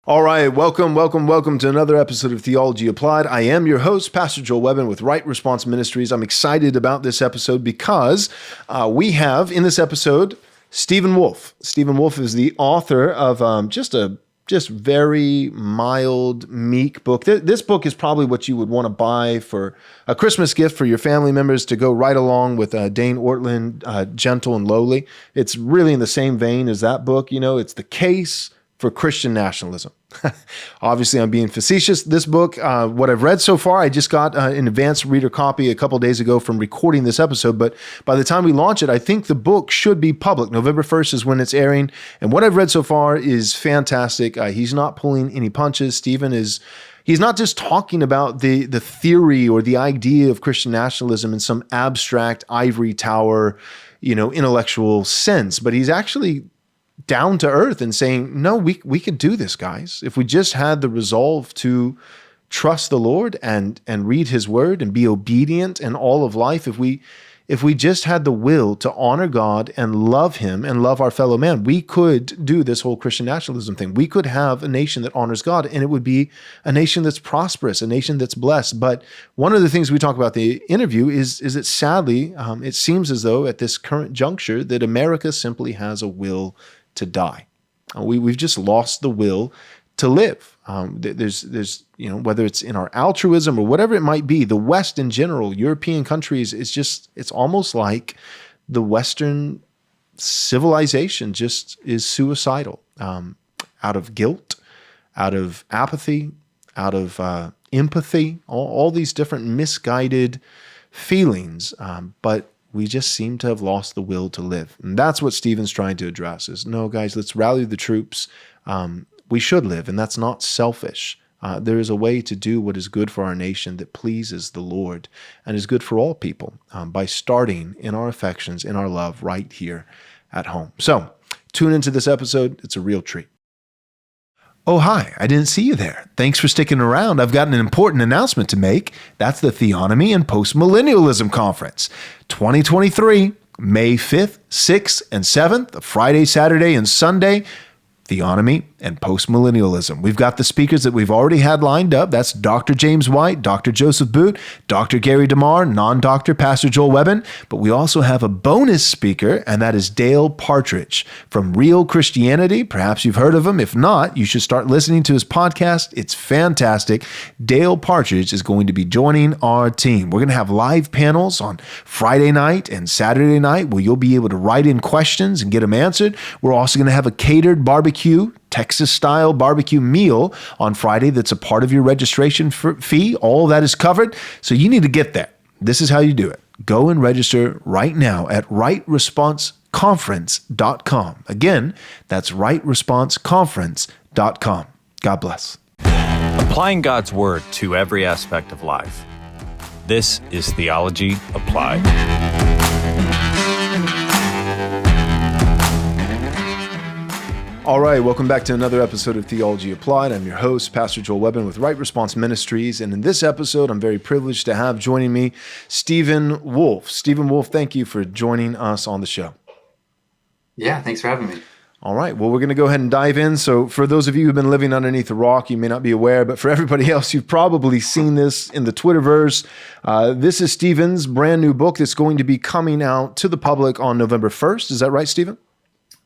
All right, welcome to another episode of Theology Applied. I am your host, Pastor Joel Webbon with Right Response Ministries. I'm excited about this episode because we have in this episode Stephen Wolfe. Stephen Wolfe is the author of just very mild, meek book. This book is probably what you would want to buy for a Christmas gift for your family members to go right along with Dane Ortlund, Gentle and Lowly. It's really in the same vein as that book. You know, it's the Case for Christian Nationalism. Obviously, I'm being facetious. This book, what I've read so far, I just got an advanced reader copy a couple days ago from recording this episode. But by the time we launch it, I think the book should be public. November 1st is when it's airing. And what I've read so far is fantastic. He's not pulling any punches. He's not just talking about the theory or the idea of Christian nationalism in some abstract ivory tower, intellectual sense, but he's actually down to earth and saying, no, we could do this, guys. If we just had the resolve to trust the Lord and read his word and be obedient in all of life, if we just had the will to honor God and love him and love our fellow man, we could do this whole Christian nationalism thing. We could have a nation that honors God, and it would be a nation that's prosperous, a nation that's blessed. But one of the things we talk about in the interview is that sadly, it seems as though at this current juncture that America simply has a will to die. We've just lost the will to live. There's whether it's in our altruism or whatever it might be, the West in general, European countries, it's almost like the Western civilization just is suicidal, out of guilt, out of apathy, out of empathy, all these different misguided feelings, but we just seem to have lost the will to live. And that's what Stephen's trying to address is, no, guys, let's rally the troops. We should live, and that's not selfish. There is a way to do what is good for our nation that pleases the Lord and is good for all people by starting in our affections, in our love right here at home. So tune into this episode. It's a real treat. Oh, hi, I didn't see you there. Thanks for sticking around. I've got an important announcement to make. That's the Theonomy and Postmillennialism Conference, 2023, May 5th, 6th, and 7th, Friday, Saturday, and Sunday. Theonomy and Postmillennialism. We've got the speakers that we've already had lined up. That's Dr. James White, Dr. Joseph Boot, Dr. Gary DeMar, non-doctor Pastor Joel Webbon. But we also have a bonus speaker, and that is Dale Partridge from Real Christianity. Perhaps you've heard of him. If not, you should start listening to his podcast. It's fantastic. Dale Partridge is going to be joining our team. We're going to have live panels on Friday night and Saturday night where you'll be able to write in questions and get them answered. We're also going to have a catered barbecue, Texas-style barbecue meal on Friday that's a part of your registration fee. All that is covered, so you need to get there. This is how you do it. Go and register right now at rightresponseconference.com. Again, that's rightresponseconference.com. God bless. Applying God's word to every aspect of life. This is Theology Applied. All right, welcome back to another episode of Theology Applied. I'm your host, Pastor Joel Webbon with Right Response Ministries. And in this episode, I'm very privileged to have joining me Stephen Wolfe. Stephen Wolfe, thank you for joining us on the show. Yeah, thanks for having me. All right, well, we're going to go ahead and dive in. So for those of you who've been living underneath a rock, you may not be aware, but for everybody else, you've probably seen this in the Twitterverse. This is Stephen's brand new book that's going to be coming out to the public on November 1st. Is that right, Stephen?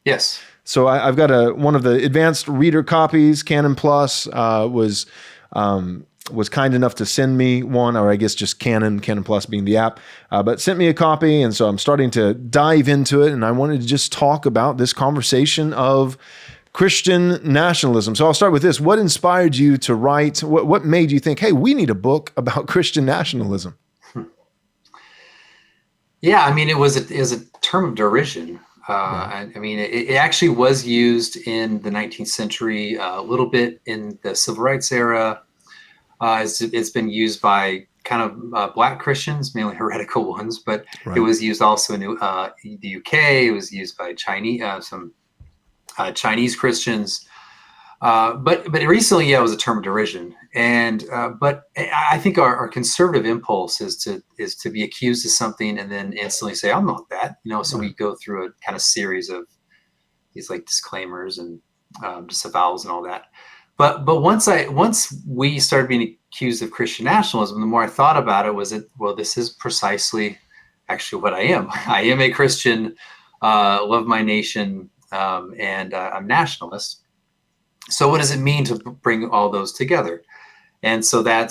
Yes. So I've got one of the advanced reader copies. Canon Plus was kind enough to send me one, or I guess just Canon Plus being the app, but sent me a copy. And so I'm starting to dive into it. And I wanted to just talk about this conversation of Christian nationalism. So I'll start with this. What inspired you to write? What made you think, hey, we need a book about Christian nationalism? Yeah, I mean, it was a term of derision. It actually was used in the 19th century, a little bit in the civil rights era. It's been used by kind of black Christians, mainly heretical ones, but right. It was used also in the UK. It was used by some Chinese Christians. But recently, it was a term of derision. And but I think our conservative impulse is to be accused of something and then instantly say, I'm not that. So we go through a kind of series of these like disclaimers and disavowals and all that. but once we started being accused of Christian nationalism, the more I thought about it, well, this is precisely actually what I am. I am a Christian, love my nation, and I'm nationalist. So what does it mean to bring all those together? And so that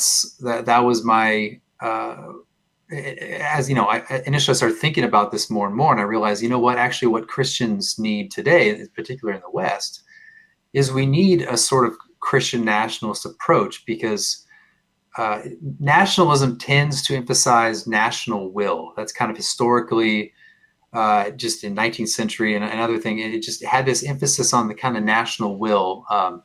was my, as you know, I initially started thinking about this more and more, and I realized, what Christians need today, particularly in the West, is we need a sort of Christian nationalist approach, because nationalism tends to emphasize national will. That's kind of historically, just in 19th century and another thing, it just had this emphasis on the kind of national will, kind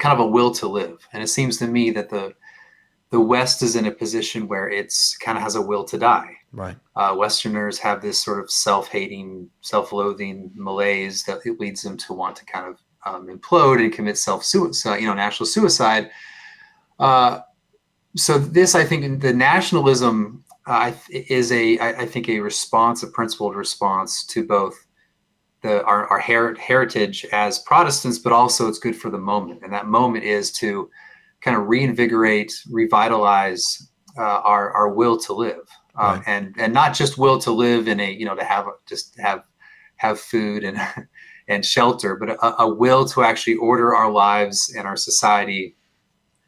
of a will to live. And it seems to me that the West is in a position where it's kind of has a will to die. Right. Westerners have this sort of self-hating, self-loathing malaise that it leads them to want to kind of implode and commit self-suicide, national suicide. So this, I think, the nationalism is I think a response, a principled response to both our heritage as Protestants, but also it's good for the moment. And that moment is to kind of reinvigorate, revitalize our will to live, Right. and not just will to live in a to have food and shelter, but a will to actually order our lives and our society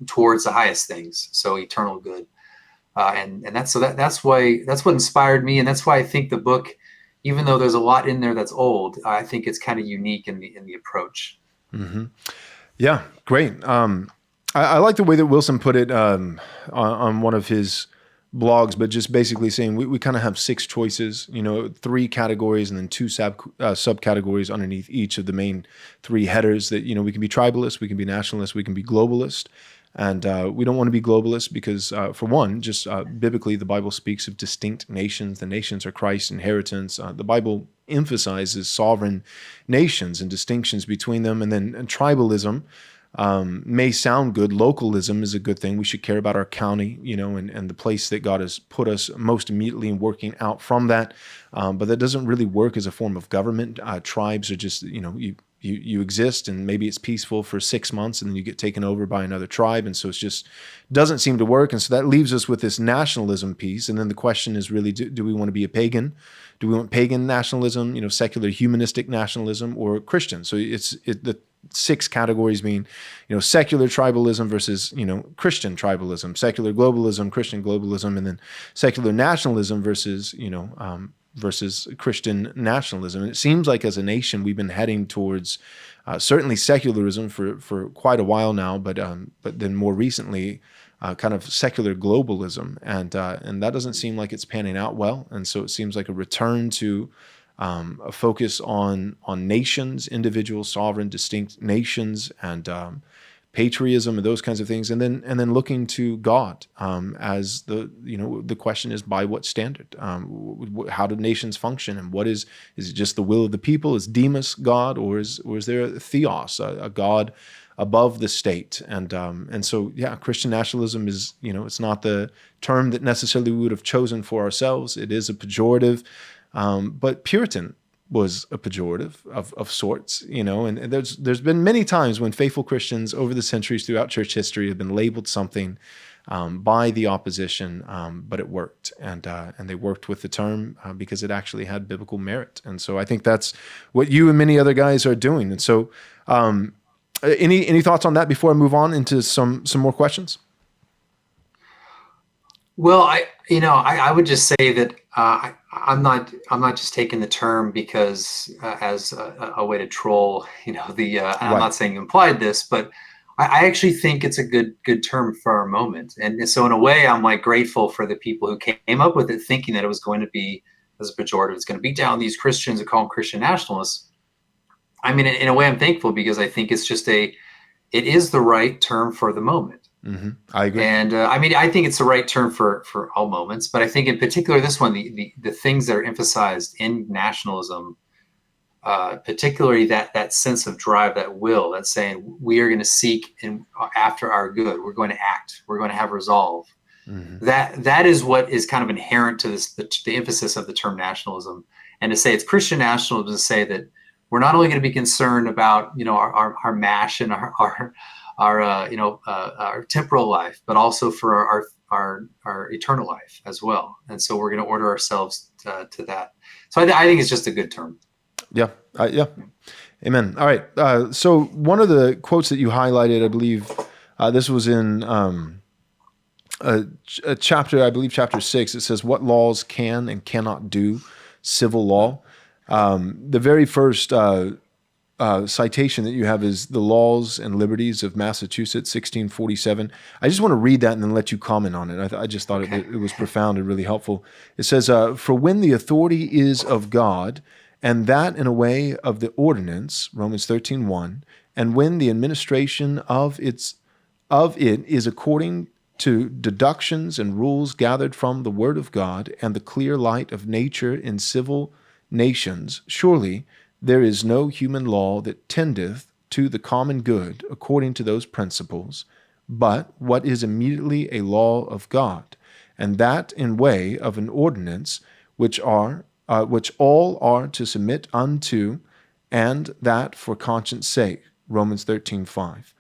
towards the highest things, so eternal good. And that's what inspired me, and that's why I think the book, even though there's a lot in there that's old, I think it's kind of unique in the approach. Mm-hmm. Yeah, great. I like the way that Wilson put it on one of his blogs, but just basically saying we kind of have 6 choices, 3 categories and then 2 subcategories underneath each of the main 3 headers. That we can be tribalist, we can be nationalist, we can be globalist. And we don't want to be globalists because, for one, just biblically, the Bible speaks of distinct nations. The nations are Christ's inheritance. The Bible emphasizes sovereign nations and distinctions between them. And then tribalism may sound good. Localism is a good thing. We should care about our county, and the place that God has put us most immediately and working out from that. But that doesn't really work as a form of government. Tribes are just, you exist, and maybe it's peaceful for 6 months and then you get taken over by another tribe. And so it just doesn't seem to work. And so that leaves us with this nationalism piece. And then the question is really, do we want to be a pagan? Do we want pagan nationalism, secular humanistic nationalism, or Christian? So the 6 categories being, secular tribalism versus, Christian tribalism, secular globalism, Christian globalism, and then secular nationalism versus, versus Christian nationalism. And it seems like as a nation, we've been heading towards certainly secularism for quite a while now, but then more recently, kind of secular globalism, and that doesn't seem like it's panning out well. And so it seems like a return to a focus on nations, individual, sovereign, distinct nations, and patriotism and those kinds of things, and then looking to God as the question is, by what standard? How do nations function, and what is it just the will of the people? Is Demas God, or is there a theos, a God above the state? And so Christian nationalism is, it's not the term that necessarily we would have chosen for ourselves. It is a pejorative, but Puritan was a pejorative of sorts, and there's been many times when faithful Christians over the centuries throughout church history have been labeled something by the opposition, but it worked, and they worked with the term because it actually had biblical merit. And so I think that's what you and many other guys are doing. And so any thoughts on that before I move on into some more questions? Well, I would just say that I'm not just taking the term because as a way to troll, I'm not saying you implied this, but I actually think it's a good term for our moment. And so in a way, I'm like grateful for the people who came up with it, thinking that it was going to be, as a pejorative, it's going to beat down these Christians and call them Christian nationalists. I mean, in a way, I'm thankful because I think it's just it is the right term for the moment. Mm-hmm. I agree. And I think it's the right term for all moments, but I think in particular this one, the things that are emphasized in nationalism, particularly that sense of drive, that will, that's saying we are going to seek after our good, we're going to act, we're going to have resolve. Mm-hmm. That is what is kind of inherent to this, the emphasis of the term nationalism. And to say it's Christian nationalism, to say that we're not only going to be concerned about our mash and our temporal life, but also for our eternal life as well. And so we're going to order ourselves to that. So I think it's just a good term. Yeah. Yeah. Amen. All right. So one of the quotes that you highlighted, I believe, this was in a chapter, I believe chapter 6. It says, "What laws can and cannot do civil law." The very first citation that you have is the Laws and Liberties of Massachusetts, 1647. I just want to read that and then let you comment on it. I just thought it was profound and really helpful. It says, "For when the authority is of God, and that in a way of the ordinance," Romans 13:1, "and when the administration of it is according to deductions and rules gathered from the word of God and the clear light of nature in civil nations, surely there is no human law that tendeth to the common good according to those principles, but what is immediately a law of God, and that in way of an ordinance which all are to submit unto, and that for conscience sake," Romans 13:5.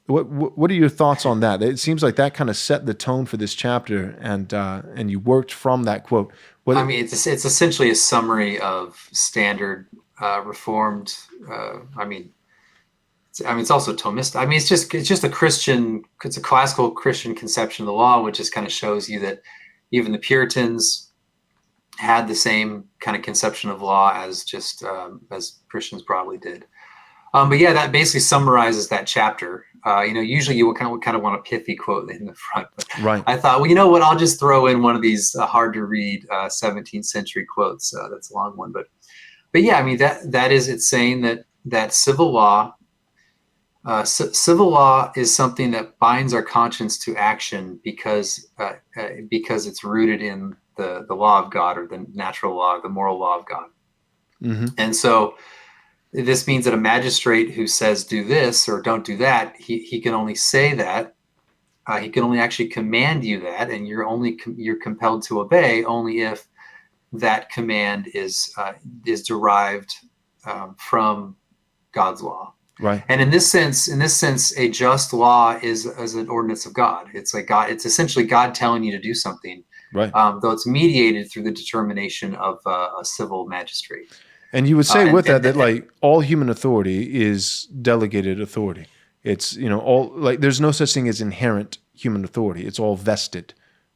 What are your thoughts on that? It seems like that kind of set the tone for this chapter, and you worked from that quote. It's essentially a summary of standard Reformed. It's also Thomist. It's just a Christian. It's a classical Christian conception of the law, which just kind of shows you that even the Puritans had the same kind of conception of law as Christians probably did. But yeah, that basically summarizes that chapter. Usually you would kind of want a pithy quote in the front. But right. I thought, well, you know what? I'll just throw in one of these hard to read 17th century quotes. That's a long one, but yeah, that is it's saying that civil law is something that binds our conscience to action because it's rooted in the law of God, or the natural law, the moral law of God. Mm-hmm. And so this means that a magistrate who says do this or don't do that, he can only say that. He can only actually command you that, and you're compelled to obey only if that command is derived from God's law. Right. And in this sense, a just law is an ordinance of God. It's like God. It's essentially God telling you to do something. Right. Though it's mediated through the determination of a civil magistrate. And you would say that like all human authority is delegated authority. It's all like there's no such thing as inherent human authority. It's all vested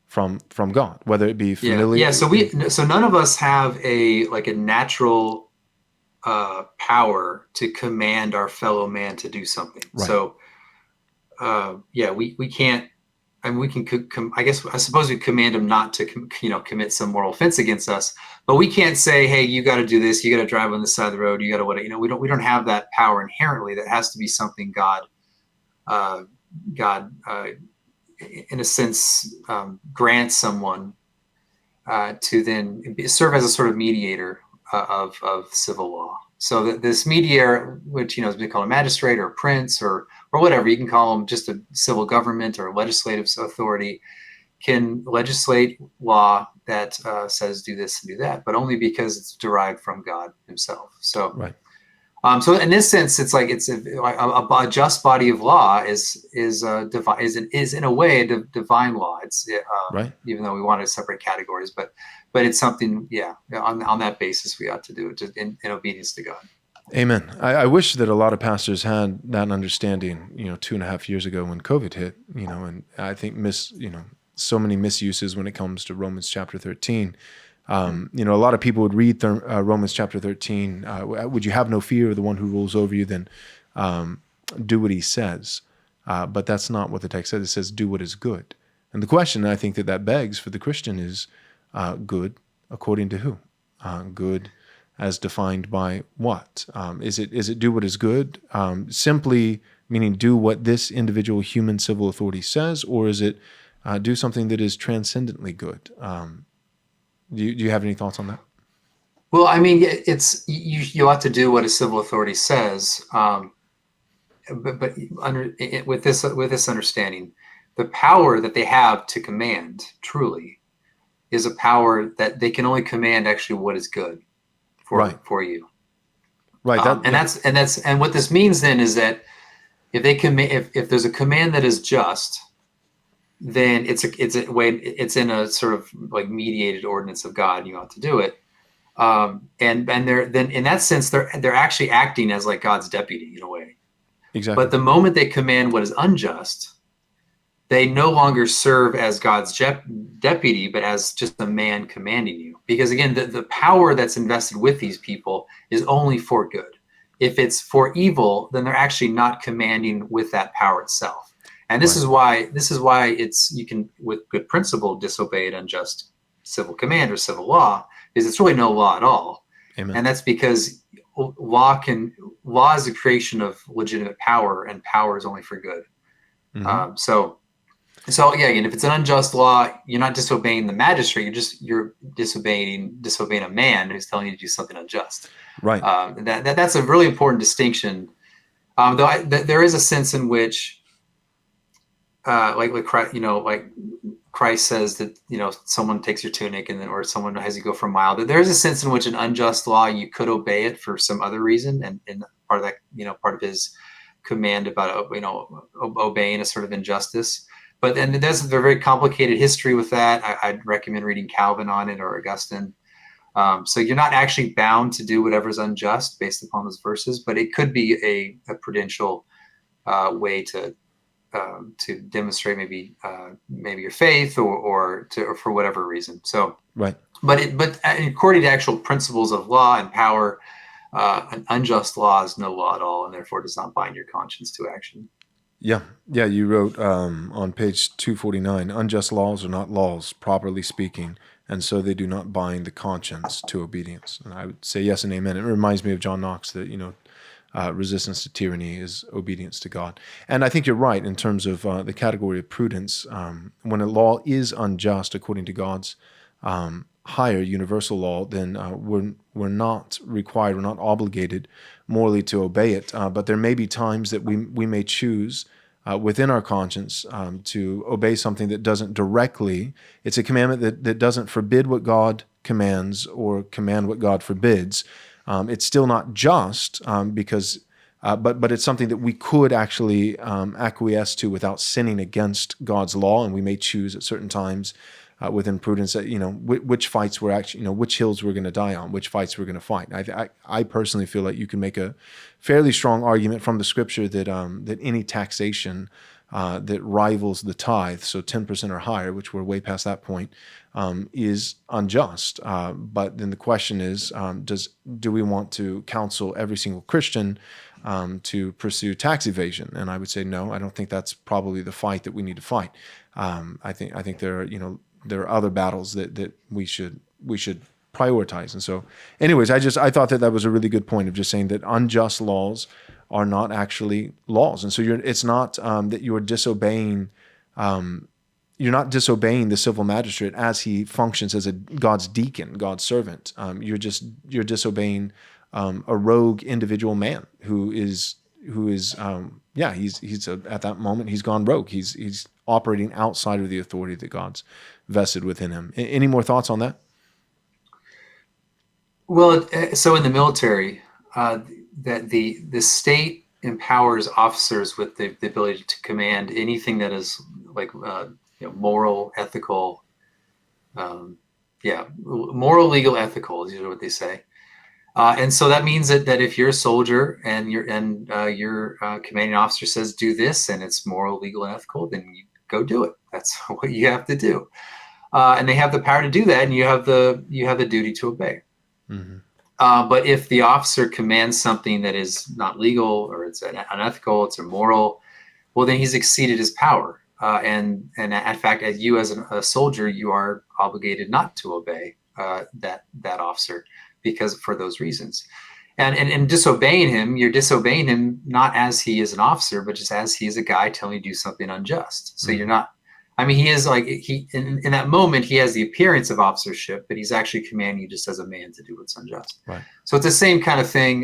from God, whether it be familiar. Yeah. So none of us have a natural power to command our fellow man to do something. Right. So we can't. We can. I suppose we command him not to commit some moral offense against us, but we can't say, hey, you got to do this. You got to drive on the side of the road. You got to whatever. We don't have that power inherently. That has to be something God in a sense grants someone to then serve as a sort of mediator of civil law. So this mediator, which is being called a magistrate or a prince or whatever, you can call them just a civil government or legislative authority, can legislate law that says do this and do that, but only because it's derived from God Himself. So, right. So in this sense, it's like a just body of law is in a way a divine law. It's right. Even though we want to separate categories, but it's something. Yeah, on that basis, we ought to do it just in obedience to God. Amen. I wish that a lot of pastors had that understanding, 2.5 years ago when COVID hit, and I think so many misuses when it comes to Romans chapter 13. A lot of people would read Romans chapter 13. Would you have no fear of the one who rules over you? Then do what he says. But that's not what the text says. It says do what is good. And the question I think that begs for the Christian is good according to who? Good as defined by what? Is it do what is good? Simply meaning do what this individual human civil authority says, or is it do something that is transcendently good? Do you have any thoughts on that? Well, it's you ought to do what a civil authority says, but with this understanding, the power that they have to command truly is a power that they can only command actually what is good for you. Right. And what this means then is that if there's a command that is just, then it's in a sort of like mediated ordinance of God, and you ought to do it. And they're then in that sense they're actually acting as like God's deputy in a way. Exactly. But the moment they command what is unjust, they no longer serve as God's deputy, but as just a man commanding you. Because again, the power that's invested with these people is only for good. If it's for evil, then they're actually not commanding with that power itself. And this is why you can, with good principle, disobey an unjust civil command or civil law, because it's really no law at all. Amen. And that's because law is a creation of legitimate power, and power is only for good. Mm-hmm. So yeah, again, if it's an unjust law, you're not disobeying the magistrate. You're disobeying a man who's telling you to do something unjust. Right. That's a really important distinction. Though there is a sense in which, like Christ says that someone takes your tunic or someone has you go for a mile. There is a sense in which an unjust law you could obey it for some other reason, and part of that part of his command about obeying a sort of injustice. But then there's a very complicated history with that. I'd recommend reading Calvin on it or Augustine. So you're not actually bound to do whatever's unjust based upon those verses, but it could be a prudential way to demonstrate maybe your faith or for whatever reason. So right. But according to actual principles of law and power, an unjust law is no law at all, and therefore does not bind your conscience to action. Yeah. You wrote on page 249, unjust laws are not laws, properly speaking, and so they do not bind the conscience to obedience. And I would say yes and amen. It reminds me of John Knox that, resistance to tyranny is obedience to God. And I think you're right in terms of the category of prudence. When a law is unjust according to God's higher universal law, then we're not required, we're not obligated morally to obey it. But there may be times that we may choose within our conscience to obey something that doesn't directly, it's a commandment that doesn't forbid what God commands or command what God forbids. It's still not just because, but it's something that we could actually acquiesce to without sinning against God's law, and we may choose at certain times within prudence that which fights we're actually, which hills we're going to die on, which fights we're going to fight. I personally feel like you can make a fairly strong argument from the Scripture that any taxation that rivals the tithe, so 10% or higher, which we're way past that point, is unjust. But then the question is, do we want to counsel every single Christian to pursue tax evasion? And I would say no. I don't think that's probably the fight that we need to fight. I think there are other battles that we should prioritize. And so, anyways, I thought that was a really good point of just saying that unjust laws are not actually laws, and so it's not that you are disobeying. You're not disobeying the civil magistrate as he functions as God's deacon, God's servant. You're disobeying a rogue individual man who is at that moment he's gone rogue. He's operating outside of the authority that God's vested within him. Any more thoughts on that? Well, so in the military, that the state empowers officers with the ability to command anything that is like moral, ethical, moral, legal, ethical is usually what they say. And so that means that if you're a soldier and your commanding officer says do this and it's moral, legal, and ethical, then you go do it. That's what you have to do. And they have the power to do that, and you have the duty to obey. Mm-hmm. But if the officer commands something that is not legal or it's unethical, it's immoral, well, then he's exceeded his power. And in fact, as a soldier, you are obligated not to obey that officer because for those reasons. And disobeying him, you're disobeying him not as he is an officer, but just as he is a guy telling you to do something unjust. So you're not. I mean, he is like in that moment he has the appearance of officership, but he's actually commanding you just as a man to do what's unjust. Right. So it's the same kind of thing,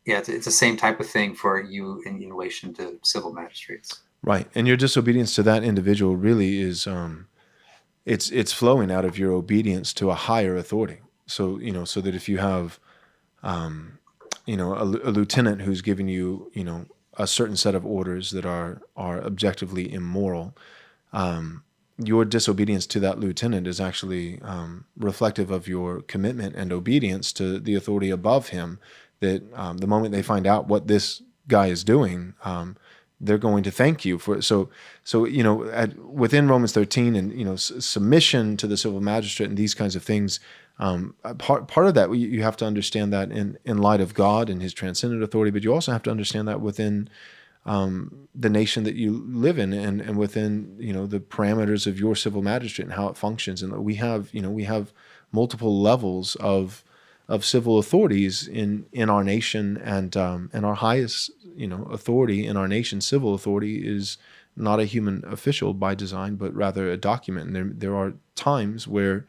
it's the same type of thing for you in relation to civil magistrates. Right, and your disobedience to that individual really is it's flowing out of your obedience to a higher authority. So so that if you have a lieutenant who's giving you, a certain set of orders that are objectively immoral. Your disobedience to that lieutenant is actually reflective of your commitment and obedience to the authority above him. That the moment they find out what this guy is doing, they're going to thank you for it. So within Romans 13 and submission to the civil magistrate and these kinds of things, part of that you have to understand that in light of God and His transcendent authority, but you also have to understand that within the nation that you live in and within the parameters of your civil magistrate and how it functions. And we have multiple levels of civil authorities in our nation, and our highest authority in our nation, civil authority, is not a human official by design, but rather a document. And there are times where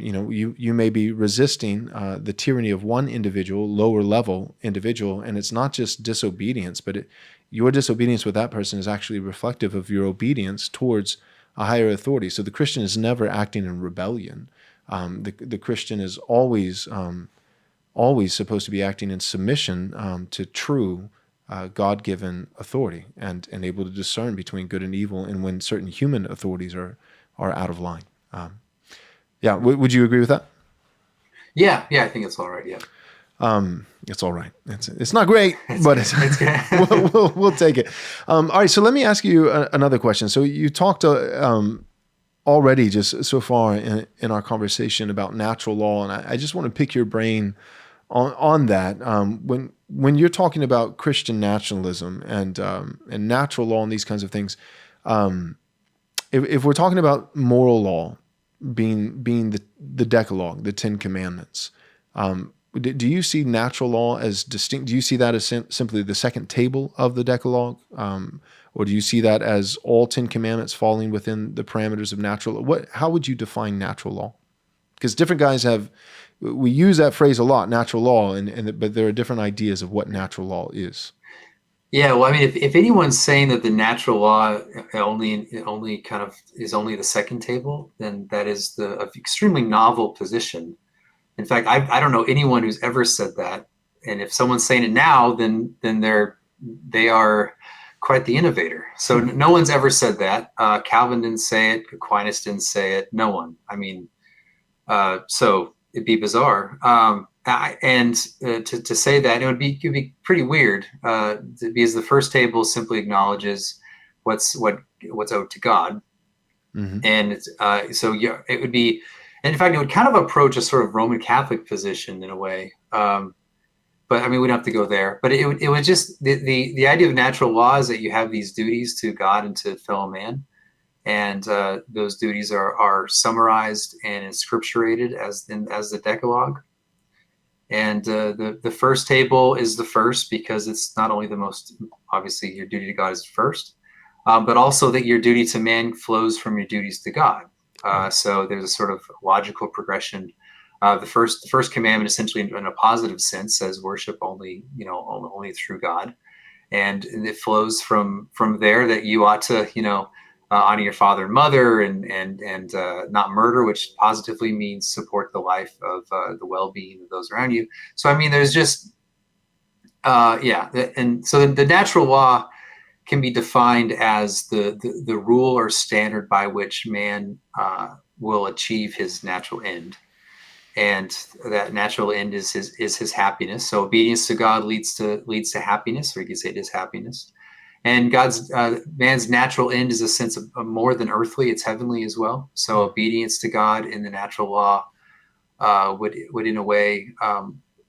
you may be resisting the tyranny of one individual, lower level individual, and it's not just disobedience, but your disobedience with that person is actually reflective of your obedience towards a higher authority. So the Christian is never acting in rebellion. The Christian is always supposed to be acting in submission to true God-given authority and able to discern between good and evil, and when certain human authorities are out of line. Would you agree with that? Yeah, I think it's all right. Yeah. It's all right. It's not great, but we'll take it. All right. So let me ask you another question. So you talked already just so far in our conversation about natural law, and I just want to pick your brain on that. When you're talking about Christian nationalism and natural law and these kinds of things, if we're talking about moral law being the decalogue, the 10 Commandments, do you see natural law as distinct? Do you see that as simply the second table of the decalogue? Or do you see that as all 10 Commandments falling within the parameters of natural law? How would you define natural law? Because different guys we use that phrase a lot, natural law, but there are different ideas of what natural law is. Yeah, well, I mean, if anyone's saying that the natural law only kind of is only the second table, then that is the extremely novel position. In fact, I don't know anyone who's ever said that. And if someone's saying it now, then they are quite the innovator. So no one's ever said that. Calvin didn't say it. Aquinas didn't say it. No one. I mean, so it'd be bizarre. To say that, it'd be pretty weird, because the first table simply acknowledges what's owed to God, and it would be. And in fact, it would kind of approach a sort of Roman Catholic position in a way. But I mean, we don't have to go there. But it would just, the idea of natural law is that you have these duties to God and to fellow man. And those duties are summarized and inscripturated as the Decalogue. And the first table is the first because it's not only the most, obviously your duty to God is first, but also that your duty to man flows from your duties to God. So there's a sort of logical progression. The first commandment, essentially, in a positive sense, says worship only through God, and it flows from there that you ought to honor your father and mother and not murder, which positively means support the life of the well-being of those around you. So I mean, there's just and so the natural law can be defined as the rule or standard by which man will achieve his natural end, and that natural end is his happiness. So obedience to God leads to happiness, or you could say it is happiness. And man's natural end is a sense of more than earthly; it's heavenly as well. So obedience to God in the natural law would in a way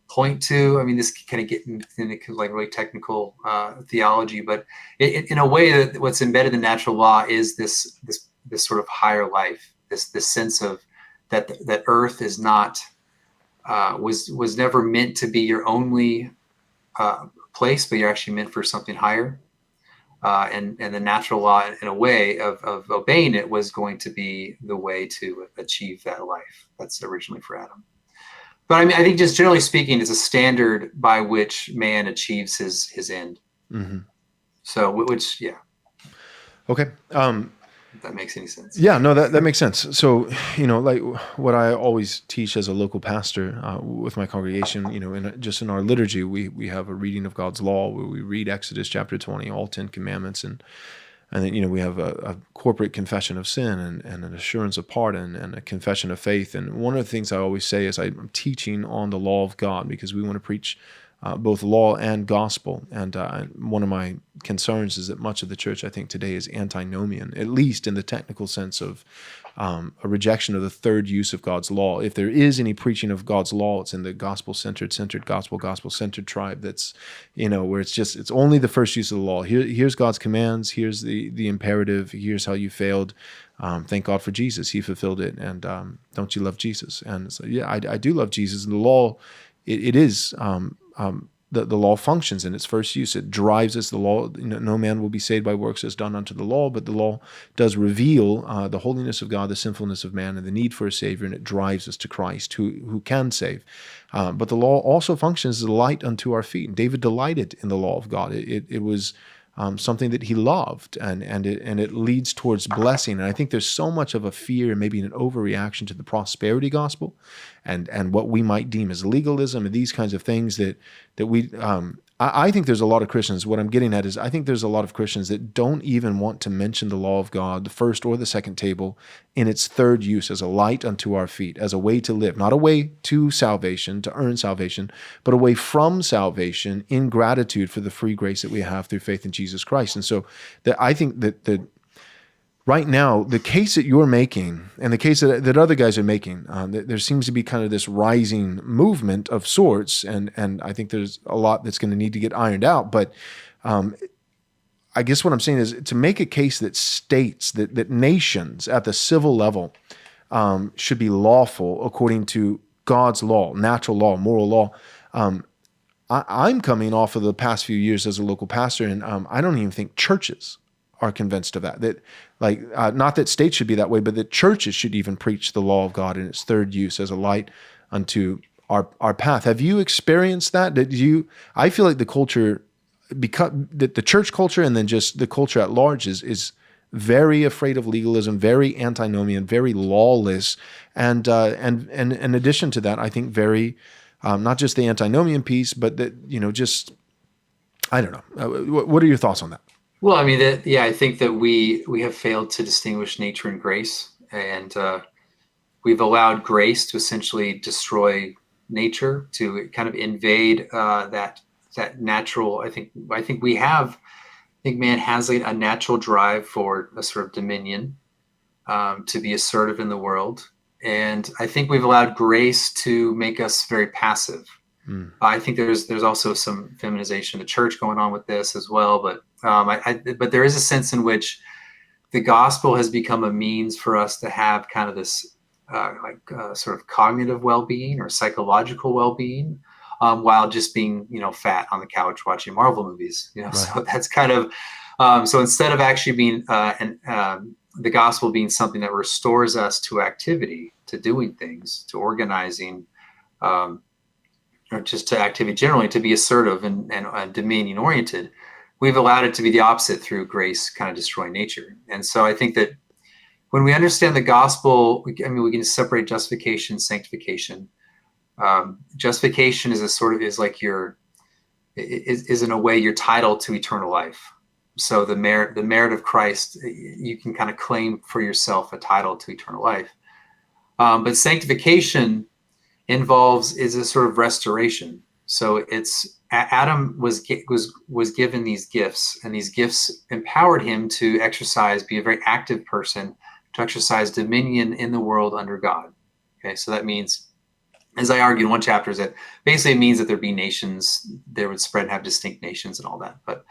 point to. I mean, this kind of get into like really technical theology, but in a way, that what's embedded in natural law is this sort of higher life, this sense of that earth is not was never meant to be your only place, but you're actually meant for something higher. And the natural law, in a way of obeying it, was going to be the way to achieve that life. That's originally for Adam. But I mean, I think just generally speaking, it's a standard by which man achieves his end. Mm-hmm. So, which, yeah. Okay. if that makes any sense. Yeah, no, that makes sense. So, like what I always teach as a local pastor with my congregation, in our liturgy, we have a reading of God's law where we read Exodus chapter 20, all 10 commandments, and then, we have a corporate confession of sin and an assurance of pardon and a confession of faith. And one of the things I always say is I'm teaching on the law of God because we want to preach both law and gospel. And one of my concerns is that much of the church, I think, today is antinomian, at least in the technical sense of a rejection of the third use of God's law. If there is any preaching of God's law, it's in the gospel-centered gospel-centered tribe that's, where it's only the first use of the law. Here's God's commands, here's the imperative, here's how you failed. Thank God for Jesus, he fulfilled it, and don't you love Jesus? And so, yeah, I do love Jesus, and the law, it is... the law functions in its first use. It drives us. The law, no man will be saved by works as done unto the law, but the law does reveal the holiness of God, the sinfulness of man, and the need for a Savior, and it drives us to Christ, who can save. But the law also functions as a light unto our feet. And David delighted in the law of God. It was something that he loved, and it leads towards blessing. And I think there's so much of a fear and maybe an overreaction to the prosperity gospel, and what we might deem as legalism and these kinds of things that we. I think there's a lot of Christians. What I'm getting at is I think there's a lot of Christians that don't even want to mention the law of God, the first or the second table, in its third use as a light unto our feet, as a way to live, not a way to salvation, to earn salvation, but a way from salvation in gratitude for the free grace that we have through faith in Jesus Christ. And so I think that right now, the case that you're making and the case that other guys are making, there seems to be kind of this rising movement of sorts, and I think there's a lot that's going to need to get ironed out. But I guess what I'm saying is to make a case that states that nations at the civil level should be lawful according to God's law, natural law, moral law. I'm coming off of the past few years as a local pastor, and I don't even think churches are convinced of that. That not that states should be that way, but that churches should even preach the law of God in its third use as a light unto our path. Have you experienced that? I feel like the culture, because the church culture and then just the culture at large is very afraid of legalism, very antinomian, very lawless, and in addition to that, I think very not just the antinomian piece, but that just I don't know. What are your thoughts on that? Well, I mean, I think that we have failed to distinguish nature and grace, and we've allowed grace to essentially destroy nature, to kind of invade that natural. I think man has a natural drive for a sort of dominion, to be assertive in the world, and I think we've allowed grace to make us very passive. I think there's also some feminization of the church going on with this as well, but but there is a sense in which the gospel has become a means for us to have kind of this sort of cognitive well-being or psychological well-being, while just being fat on the couch watching Marvel movies. Right. So that's kind of so instead of actually being the gospel being something that restores us to activity, to doing things, to organizing. Or just to activity generally, to be assertive and dominion oriented, we've allowed it to be the opposite through grace kind of destroying nature. And so I think that when we understand the gospel, we can separate justification, sanctification. Justification is is in a way your title to eternal life. So the merit of Christ, you can kind of claim for yourself a title to eternal life. But sanctification is a sort of restoration. So it's Adam was given these gifts, and these gifts empowered him to be a very active person, to exercise dominion in the world under God. Okay, so that means, as I argued in one chapter, is that basically it means that there'd be nations, there would spread and have distinct nations and all that. But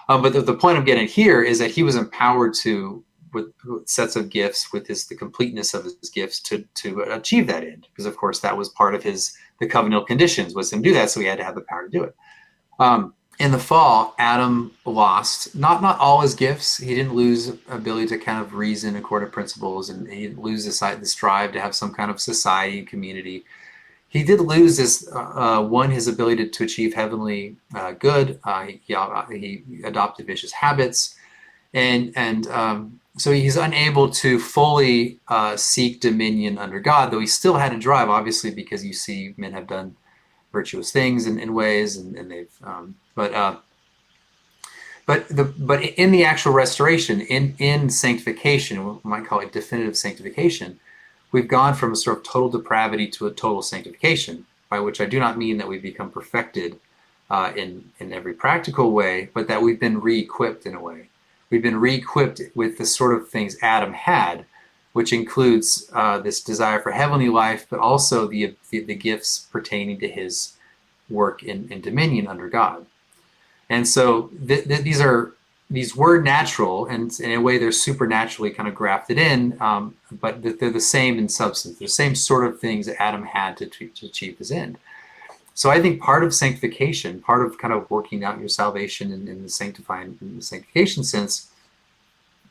the point I'm getting here is that he was empowered with sets of gifts, with the completeness of his gifts to achieve that end, because of course that was part of the covenantal conditions, was him do that, so he had to have the power to do it. In the fall, Adam lost not all his gifts. He didn't lose ability to kind of reason according to principles, and he didn't lose this drive to have some kind of society and community. He did lose his ability to achieve heavenly good. He adopted vicious habits. So he's unable to fully seek dominion under God, though he still had a drive, obviously, because you see men have done virtuous things in ways, and they've but in the actual restoration, in sanctification, we might call it definitive sanctification, we've gone from a sort of total depravity to a total sanctification, by which I do not mean that we've become perfected in every practical way, but that we've been re-equipped in a way. We've been re-equipped with the sort of things Adam had, which includes this desire for heavenly life, but also the gifts pertaining to his work in dominion under God. And so these were natural, and in a way they're supernaturally kind of grafted in, but they're the same in substance. They're the same sort of things that Adam had to achieve his end. So I think part of sanctification, part of kind of working out your salvation in the sanctification sense,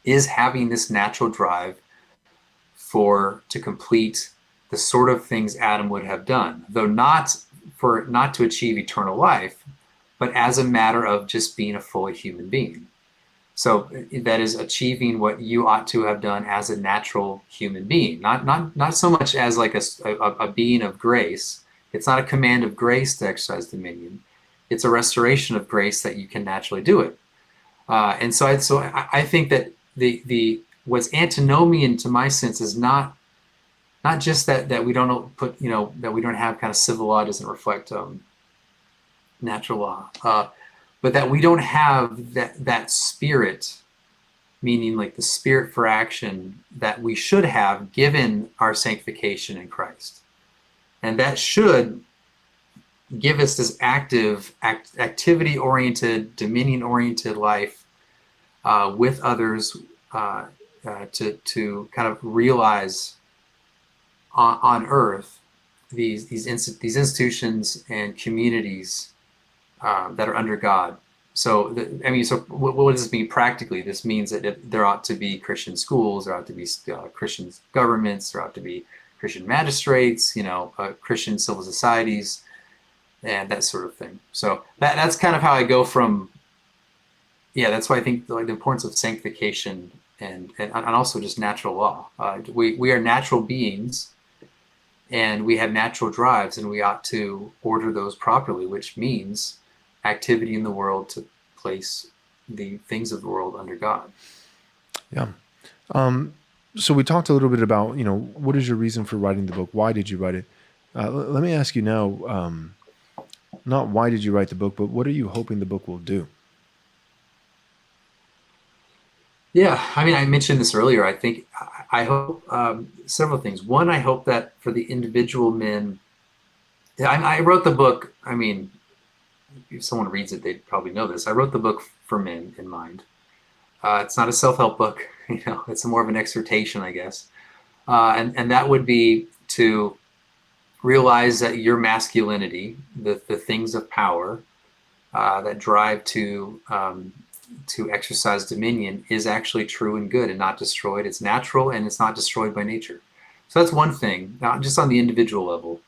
is having this natural drive to complete the sort of things Adam would have done, though not to achieve eternal life, but as a matter of just being a fully human being. So that is achieving what you ought to have done as a natural human being, not so much as like a being of grace. It's not a command of grace to exercise dominion. It's a restoration of grace that you can naturally do it. And so I think that what's antinomian to my sense is not just that we don't put, that we don't have kind of civil law doesn't reflect natural law, but that we don't have that spirit, meaning like the spirit for action that we should have given our sanctification in Christ. And that should give us this active, activity-oriented, dominion-oriented life with others to kind of realize on earth these institutions and communities that are under God. So what does this mean practically? This means that there ought to be Christian schools, there ought to be Christian governments, there ought to be Christian magistrates, Christian civil societies, and that sort of thing. So that's kind of how I go from, that's why I think the importance of sanctification and also just natural law. We are natural beings, and we have natural drives, and we ought to order those properly, which means activity in the world to place the things of the world under God. Yeah. So we talked a little bit about, what is your reason for writing the book? Why did you write it? Let me ask you now, not why did you write the book, but what are you hoping the book will do? Yeah, I mentioned this earlier. I hope several things. One, I hope that for the individual men, I wrote the book, if someone reads it, they'd probably know this. I wrote the book for men in mind. It's not a self-help book, it's more of an exhortation, I guess. And that would be to realize that your masculinity, the things of power that drive to exercise dominion, is actually true and good and not destroyed. It's natural and it's not destroyed by nature. So that's one thing, not just on the individual level.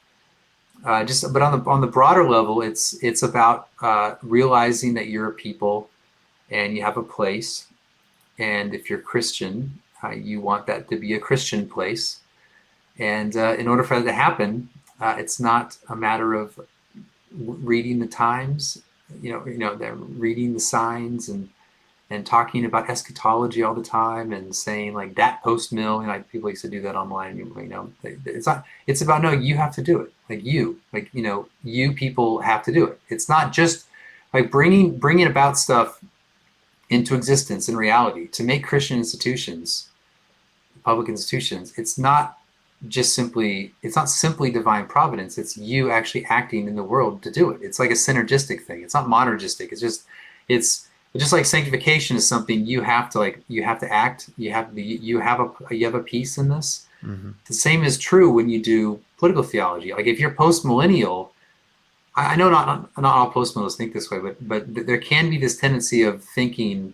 But on the broader level, it's about realizing that you're a people and you have a place, and if you're Christian, you want that to be a Christian place. And in order for that to happen, it's not a matter of reading the times, reading the signs and talking about eschatology all the time and saying like that post-mill, people used to do that online. It's not. It's about no. You have to do it. You people have to do it. It's not just like bringing about stuff into existence in reality to make Christian institutions, public institutions. It's not simply divine providence. It's you actually acting in the world to do it. It's like a synergistic thing. It's not monergistic. It's just like sanctification is something you have to act. You have a piece in this. Mm-hmm. The same is true when you do political theology. Like if you're postmillennial, I know not all postmillennials think this way, but there can be this tendency of thinking,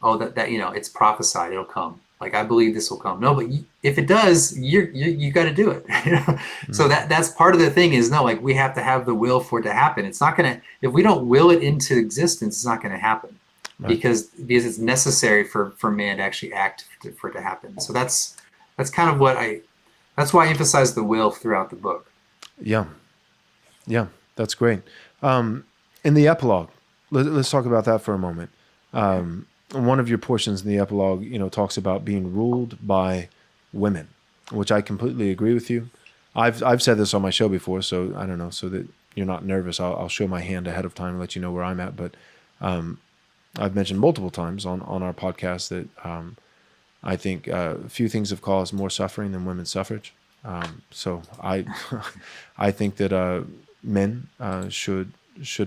oh, that it's prophesied, it'll come. Like I believe this will come. No, but if it does, you got to do it. Mm-hmm. So that's part of the thing is we have to have the will for it to happen. It's not gonna, if we don't will it into existence, it's not gonna happen. because it's necessary for man to actually act for it to happen. So that's kind of that's why I emphasize the will throughout the book. Yeah, that's great. In the epilogue, let's talk about that for a moment. One of your portions in the epilogue, talks about being ruled by women, which I completely agree with you. I've said this on my show before, so I don't know, so that you're not nervous, I'll show my hand ahead of time and let you know where I'm at. But I've mentioned multiple times on our podcast that I think few things have caused more suffering than women's suffrage. So I I think that men should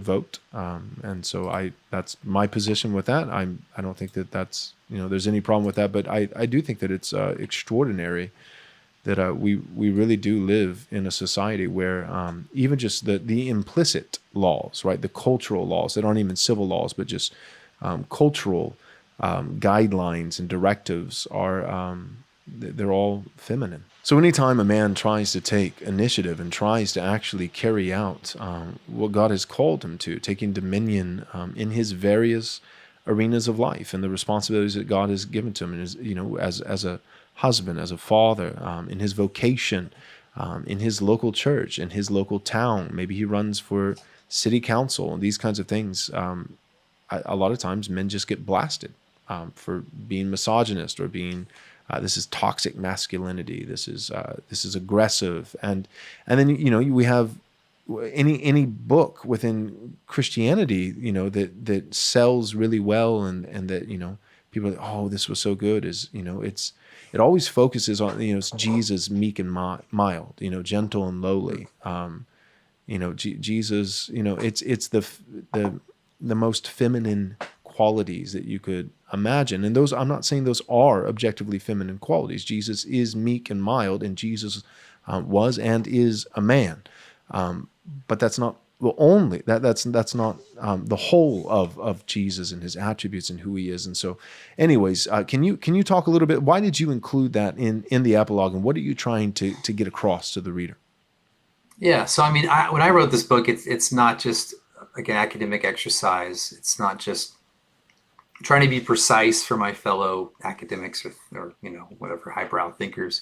vote, and so that's my position with that. I don't think that that's there's any problem with that, but I do think that it's extraordinary that we really do live in a society where even just the implicit laws, right, the cultural laws that aren't even civil laws, but just cultural guidelines and directives are they're all feminine. So anytime a man tries to take initiative and tries to actually carry out what God has called him to, taking dominion in his various arenas of life and the responsibilities that God has given to him, and as a husband, as a father, in his vocation, in his local church, in his local town, maybe he runs for city council and these kinds of things. A lot of times men just get blasted for being misogynist or being this is toxic masculinity. This is aggressive, and then we have any book within Christianity that sells really well and that people are like, oh, this was so good, it always focuses on it's Jesus meek and mild, gentle and lowly. Jesus, it's the most feminine qualities that you could imagine. And those, I'm not saying those are objectively feminine qualities. Jesus is meek and mild, and Jesus was and is a man. But that's not the only, that's not the whole of Jesus and his attributes and who he is. And so anyways, can you talk a little bit, why did you include that in the epilogue, and what are you trying to get across to the reader? Yeah. So, when I wrote this book, it's not just like an academic exercise. It's not just trying to be precise for my fellow academics or whatever highbrow thinkers.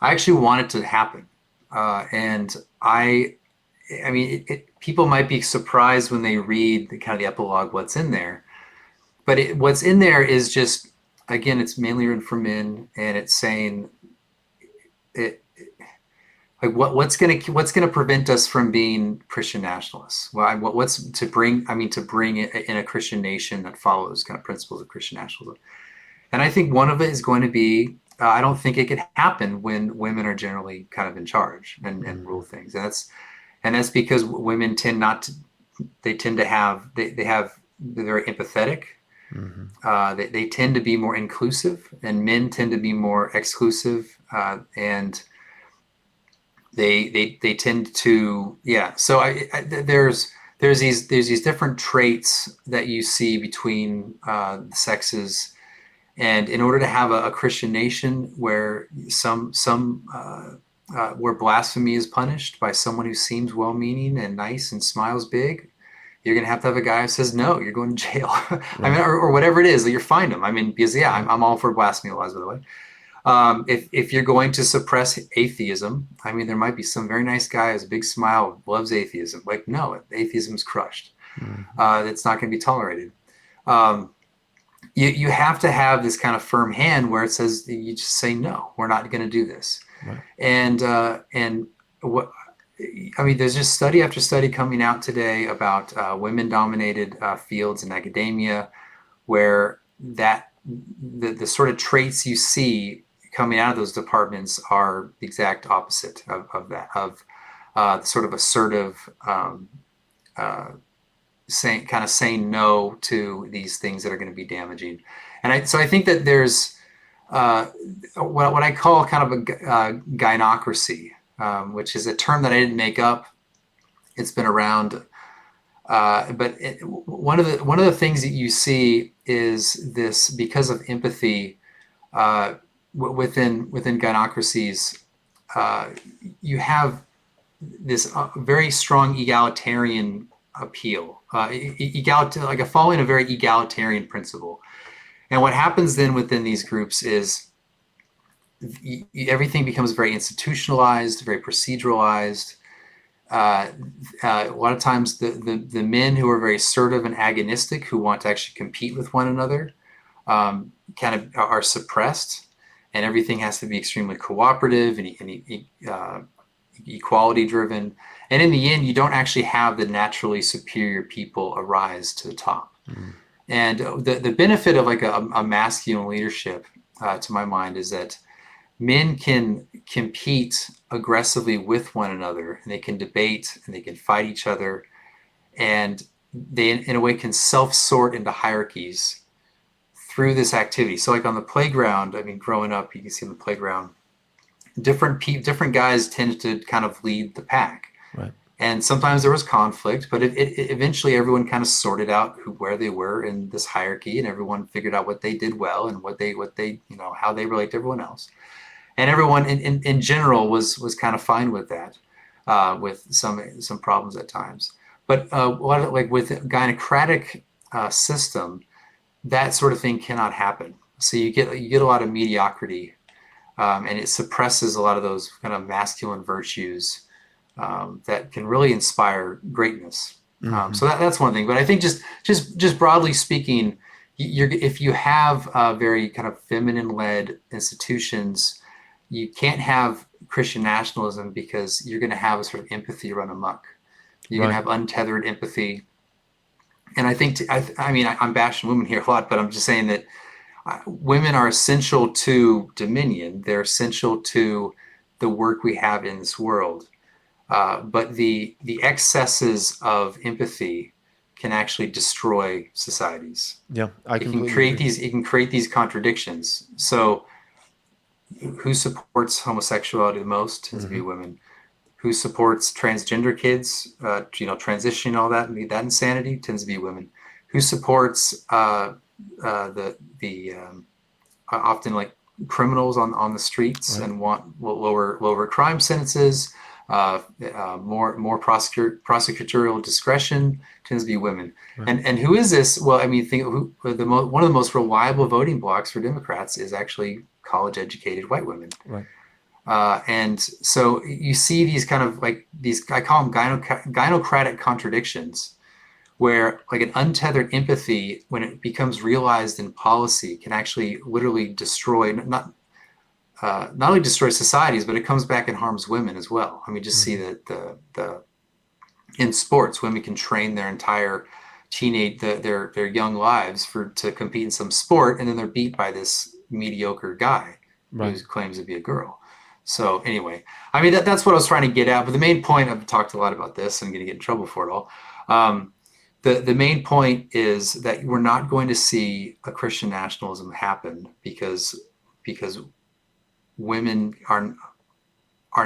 I actually want it to happen. And people might be surprised when they read the epilogue, what's in there, but what's in there is just, again, it's mainly written for men, and it's saying what's going to prevent us from being Christian nationalists? Well, what's to bring it in a Christian nation that follows kind of principles of Christian nationalism. And I think one of it is going to be, I don't think it could happen when women are generally kind of in charge and rule things. And that's because women tend they're very empathetic. Mm-hmm. They tend to be more inclusive, and men tend to be more exclusive. And they tend to, yeah. So there's these different traits that you see between the sexes. And in order to have a Christian nation where where blasphemy is punished by someone who seems well-meaning and nice and smiles big, you're going to have a guy who says, no, you're going to jail. Right. or whatever it is that you're fined them. Because I'm all for blasphemy laws, by the way. If you're going to suppress atheism, there might be some very nice guy who has a big smile, loves atheism. Like, no, atheism is crushed. Mm-hmm. It's not going to be tolerated. You have to have this kind of firm hand where it says, you just say, no, we're not going to do this. Right. And what, there's just study after study coming out today about women-dominated fields in academia, where the sort of traits you see coming out of those departments are the exact opposite of that, of the sort of assertive, saying no to these things that are going to be damaging. And so I think that there's what I call kind of a gynocracy, which is a term that I didn't make up. It's been around, but one of the things that you see is this, because of empathy within gynocracies, you have this very strong egalitarian appeal, like following a very egalitarian principle. And what happens then within these groups is everything becomes very institutionalized, very proceduralized. A lot of times the men who are very assertive and agonistic, who want to actually compete with one another, kind of are suppressed, and everything has to be extremely cooperative and equality driven. And in the end, you don't actually have the naturally superior people arise to the top. Mm. And the benefit of like a masculine leadership, to my mind, is that men can compete aggressively with one another, and they can debate and they can fight each other, and they in a way can self-sort into hierarchies through this activity. So like on the playground, I mean, growing up, you can see on the playground, different guys tend to kind of lead the pack. Right. And sometimes there was conflict, but it eventually everyone kind of sorted out where they were in this hierarchy, and everyone figured out what they did well and what they how they relate to everyone else. And everyone in general was kind of fine with that, with some problems at times. But like with a gynocratic system, that sort of thing cannot happen. So you get a lot of mediocrity, and it suppresses a lot of those kind of masculine virtues that can really inspire greatness. Mm-hmm. So that's one thing. But I think just broadly speaking, if you have very kind of feminine-led institutions, you can't have Christian nationalism, because you're going to have a sort of empathy run amok. You're going to have untethered empathy. And I think, I mean, I'm bashing women here a lot, but I'm just saying that women are essential to dominion. They're essential to the work we have in this world. But the excesses of empathy can actually destroy societies. Yeah, it can create these contradictions. So who supports homosexuality the most tends to be women. Who supports transgender kids, transitioning, all that, and that insanity, tends to be women. Who supports often like criminals on the streets, right, and want lower crime sentences, more prosecutorial discretion, tends to be women. Right. And who is this? Well, I mean, one of the most reliable voting blocks for Democrats is actually college-educated white women. Right. And so you see these kind of like I call them gynocratic contradictions, where like an untethered empathy, when it becomes realized in policy, can actually literally destroy, not only destroy societies, but it comes back and harms women as well. I mean, just see that in sports, women can train their entire their young lives to compete in some sport, and then they're beat by this mediocre guy, right, who claims to be a girl. So anyway, I mean, that's what I was trying to get at. But the main point, I've talked a lot about this, and I'm going to get in trouble for it all. The main point is that we're not going to see a Christian nationalism happen because women are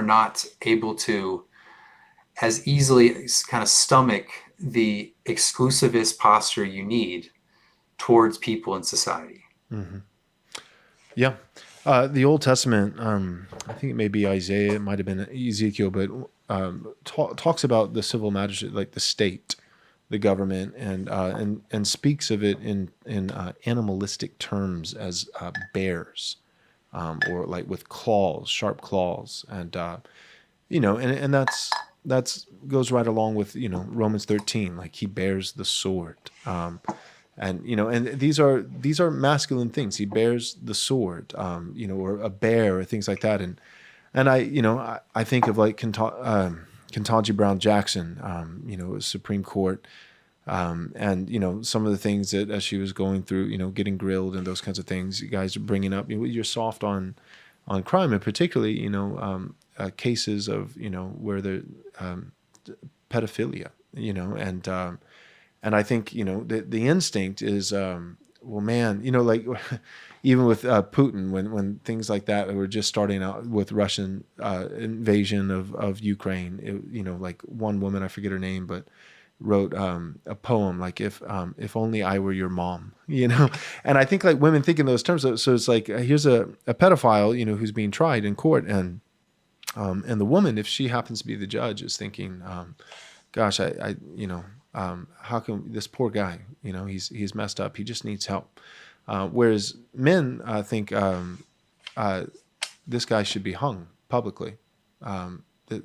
not able to as easily kind of stomach the exclusivist posture you need towards people in society. Mm-hmm. Yeah. The Old Testament, I think it may be Isaiah, it might have been Ezekiel, but talks about the civil magistrate, like the state, the government, and speaks of it in animalistic terms as bears, or like with claws, sharp claws, and and that's goes right along with Romans 13, like he bears the sword. And these are masculine things. He bears the sword, or a bear, or things like that. And I think of like Ketanji Brown Jackson, Supreme Court, and some of the things that as she was going through, getting grilled and those kinds of things, you guys are bringing up. You're soft on crime, and particularly cases of where the pedophilia, and I think, the instinct is, well, man, like even with Putin, when things like that were just starting out with Russian invasion of Ukraine, like one woman, I forget her name, but wrote a poem like if only I were your mom, and I think like women think in those terms. So it's like here's a pedophile, who's being tried in court, and the woman, if she happens to be the judge, is thinking, gosh, how can this poor guy, he's messed up. He just needs help. Whereas men think this guy should be hung publicly. That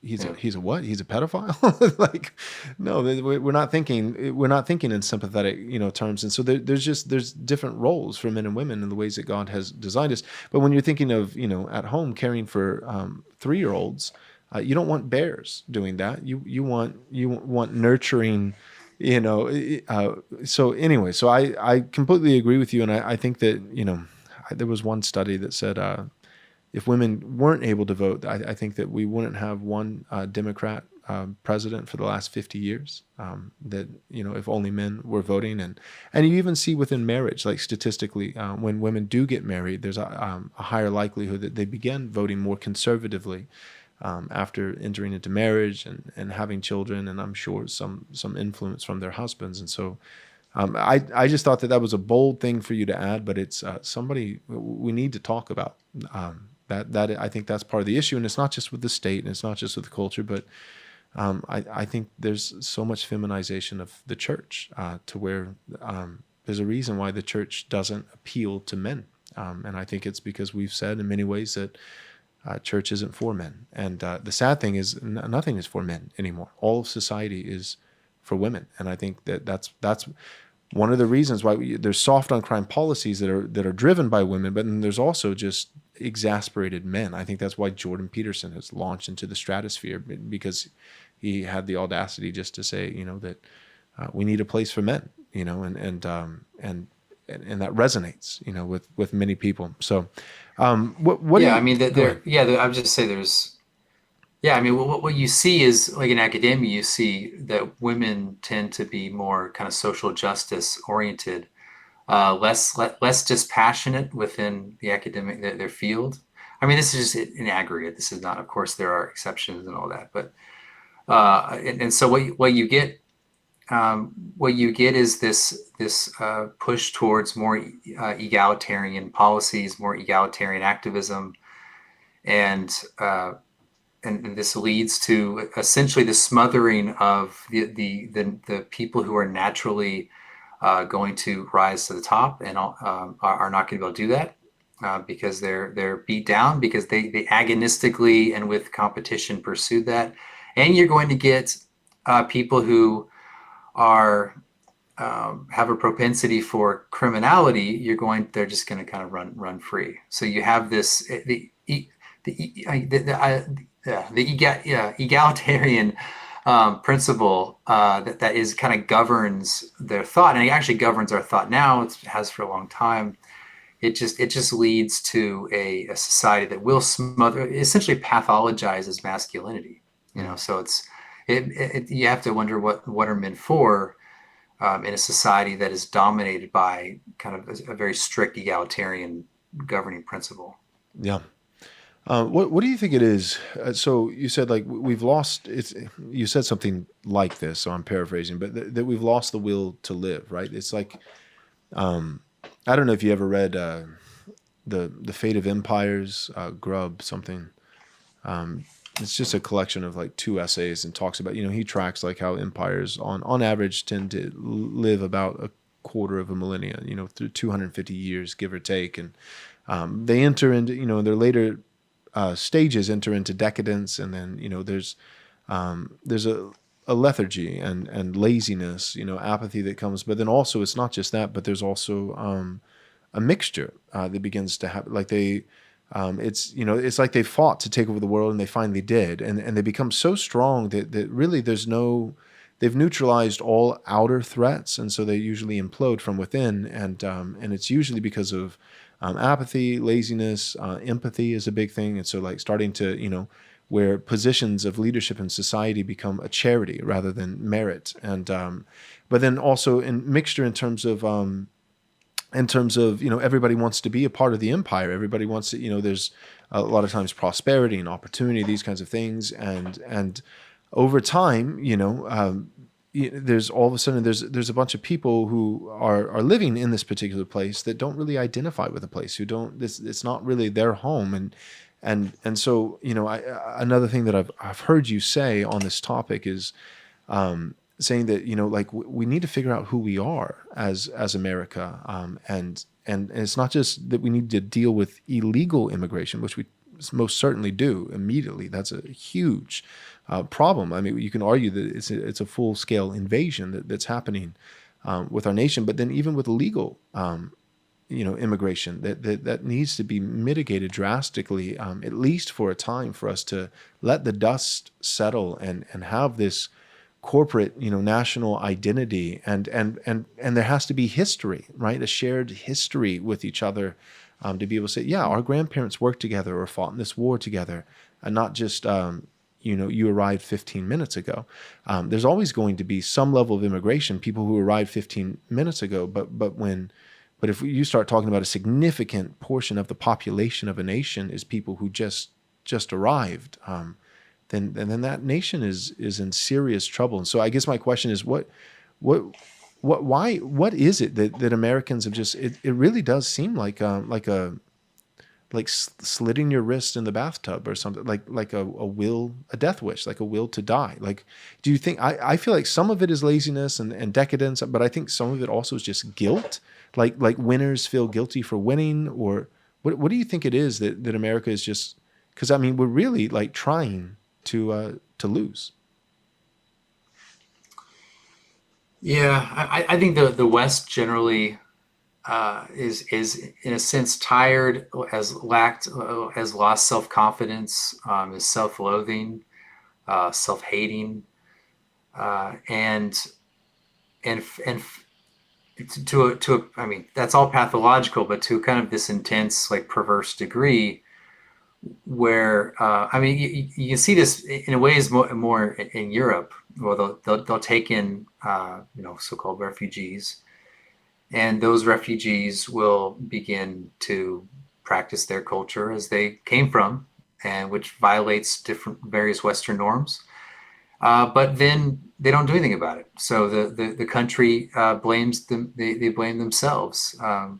he's a what? He's a pedophile? Like, no, we're not thinking in sympathetic, terms. And so there's different roles for men and women in the ways that God has designed us. But when you're thinking of, at home caring for 3-year-olds, you don't want bears doing that. You want nurturing, so anyway, so I completely agree with you. And I think that, there was one study that said, if women weren't able to vote, I think that we wouldn't have one Democrat president for the last 50 years. That, if only men were voting. And you even see within marriage, like statistically, when women do get married, there's a higher likelihood that they begin voting more conservatively after entering into marriage and having children, and I'm sure some influence from their husbands. And so I just thought that was a bold thing for you to add, but it's somebody we need to talk about. That I think that's part of the issue, and it's not just with the state, and it's not just with the culture, but I think there's so much feminization of the church to where there's a reason why the church doesn't appeal to men, and I think it's because we've said in many ways that church isn't for men, and the sad thing is nothing is for men anymore. All of society is for women, and I think that's one of the reasons why there's soft on crime policies that are driven by women, but then there's also just exasperated men. I think that's why Jordan Peterson has launched into the stratosphere, because he had the audacity just to say, that we need a place for men, and that resonates, with many people. So, what? Yeah, I mean, I would just say what you see is, like in academia, you see that women tend to be more kind of social justice oriented, less dispassionate within the academic their field. I mean, this is just in aggregate. This is not, of course, there are exceptions and all that, but and so what you get is this push towards more egalitarian policies, more egalitarian activism, and this leads to essentially the smothering of the people who are naturally going to rise to the top and are not going to be able to do that because they're beat down because they agonistically and with competition pursued that. And you're going to get people who are have a propensity for criminality. They're just going to kind of run free. So you have this egalitarian principle that is kind of governs their thought, and it actually governs our thought now. It has for a long time. It just leads to a society that will essentially pathologizes masculinity. So you have to wonder what are men for in a society that is dominated by kind of a very strict egalitarian governing principle. Yeah. What do you think it is? So you said like we've lost. You said something like this, so I'm paraphrasing, but that we've lost the will to live. Right? It's like I don't know if you ever read the Fate of Empires, Grubb something. It's just a collection of like 2 essays and talks about he tracks like how empires on average tend to live about a quarter of a millennia. Through 250 years, give or take, and they enter into in their later stages enter into decadence, and then there's a lethargy and laziness, apathy that comes. But then also it's not just that, but there's also a mixture that begins to happen. Like it's like they fought to take over the world and they finally did, and they become so strong that really they've neutralized all outer threats, and so they usually implode from within, and it's usually because of apathy, laziness, empathy is a big thing. And so like starting to, where positions of leadership in society become a charity rather than merit. And, but then also in mixture in terms of, everybody wants to be a part of the empire. Everybody wants to, there's a lot of times prosperity and opportunity, these kinds of things. And over time, there's all of a sudden there's a bunch of people who are living in this particular place that don't really identify with the place, it's not really their home, and so another thing that I've heard you say on this topic is saying that, like we need to figure out who we are as America, and it's not just that we need to deal with illegal immigration, which we most certainly do immediately. That's a huge problem. I mean, you can argue that it's a full scale invasion that's happening with our nation, but then even with illegal immigration that needs to be mitigated drastically, at least for a time, for us to let the dust settle and have this corporate, national identity, and there has to be history, right? A shared history with each other, to be able to say, yeah, our grandparents worked together or fought in this war together, and not just you arrived 15 minutes ago. There's always going to be some level of immigration, people who arrived 15 minutes ago, but if you start talking about a significant portion of the population of a nation is people who just arrived, then that nation is in serious trouble. And so I guess my question is, what is it that Americans have just? It really does seem like slitting your wrist in the bathtub or something, like a death wish, like a will to die. Like, do you think? I feel like some of it is laziness and decadence, but I think some of it also is just guilt. Like winners feel guilty for winning, or what do you think it is that America is just? Because I mean, we're really like trying to lose. Yeah, I think the West generally is in a sense tired, has lost self-confidence, is self-loathing, self-hating, and I mean, that's all pathological, but to kind of this intense, like perverse degree, where I mean, you can see this in a ways more in Europe, where they'll take in so-called refugees, and those refugees will begin to practice their culture as they came from, and which violates various Western norms. But then they don't do anything about it. So the country blames them. They blame themselves so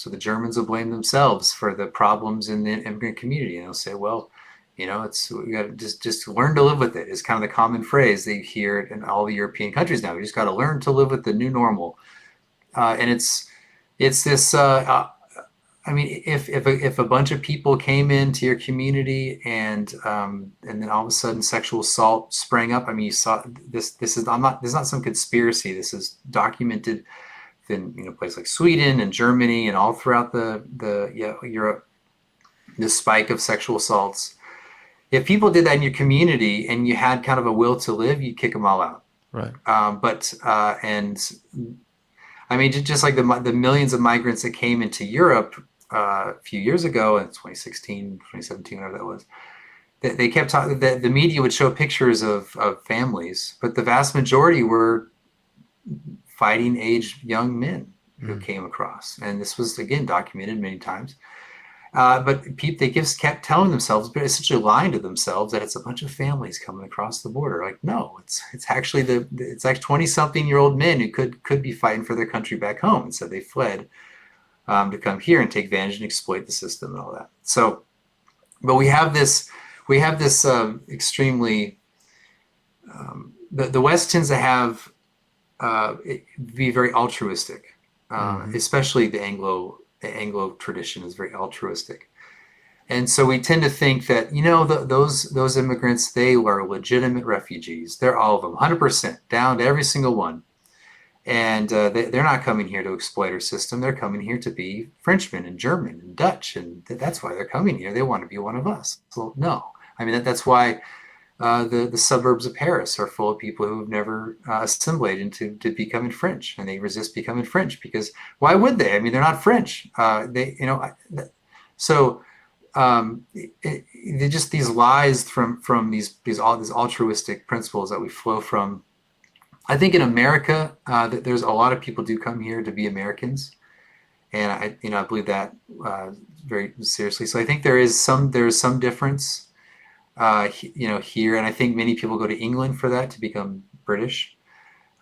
the Germans will blame themselves for the problems in the immigrant community, and they'll say, well, we got to just learn to live with it. Is kind of the common phrase they hear in all the European countries now. We just got to learn to live with the new normal, and it's this. I mean, if a bunch of people came into your community and then all of a sudden sexual assault sprang up, I mean, you saw this. This is not some conspiracy. This is documented in places like Sweden and Germany and all throughout Europe. This spike of sexual assaults. If people did that in your community and you had kind of a will to live, you'd kick them all out. Right. And I mean, just like the millions of migrants that came into Europe a few years ago, in 2016, 2017, whatever that was, they kept talking, the media would show pictures of families, but the vast majority were fighting age young men who came across. And this was, again, documented many times. But they just kept telling themselves, but essentially lying to themselves, that it's a bunch of families coming across the border. Like, no, it's actually it's like 20-something-year-old men who could be fighting for their country back home, and so they fled to come here and take advantage and exploit the system and all that. So, but we have this extremely the West tends to have be very altruistic, especially the Anglo tradition is very altruistic. And so we tend to think that, those immigrants, they are legitimate refugees. They're all of them, 100%, down to every single one. And they're not coming here to exploit our system. They're coming here to be Frenchmen and German and Dutch. And that's why they're coming here. They want to be one of us. So no, I mean, that's why the suburbs of Paris are full of people who have never assimilated into becoming French, and they resist becoming French because why would they? I mean, they're not French. They're just these lies from these altruistic principles that we flow from. I think in America, there's a lot of people do come here to be Americans, and I believe that very seriously. So I think there is some difference. Here, and I think many people go to England for that, to become British.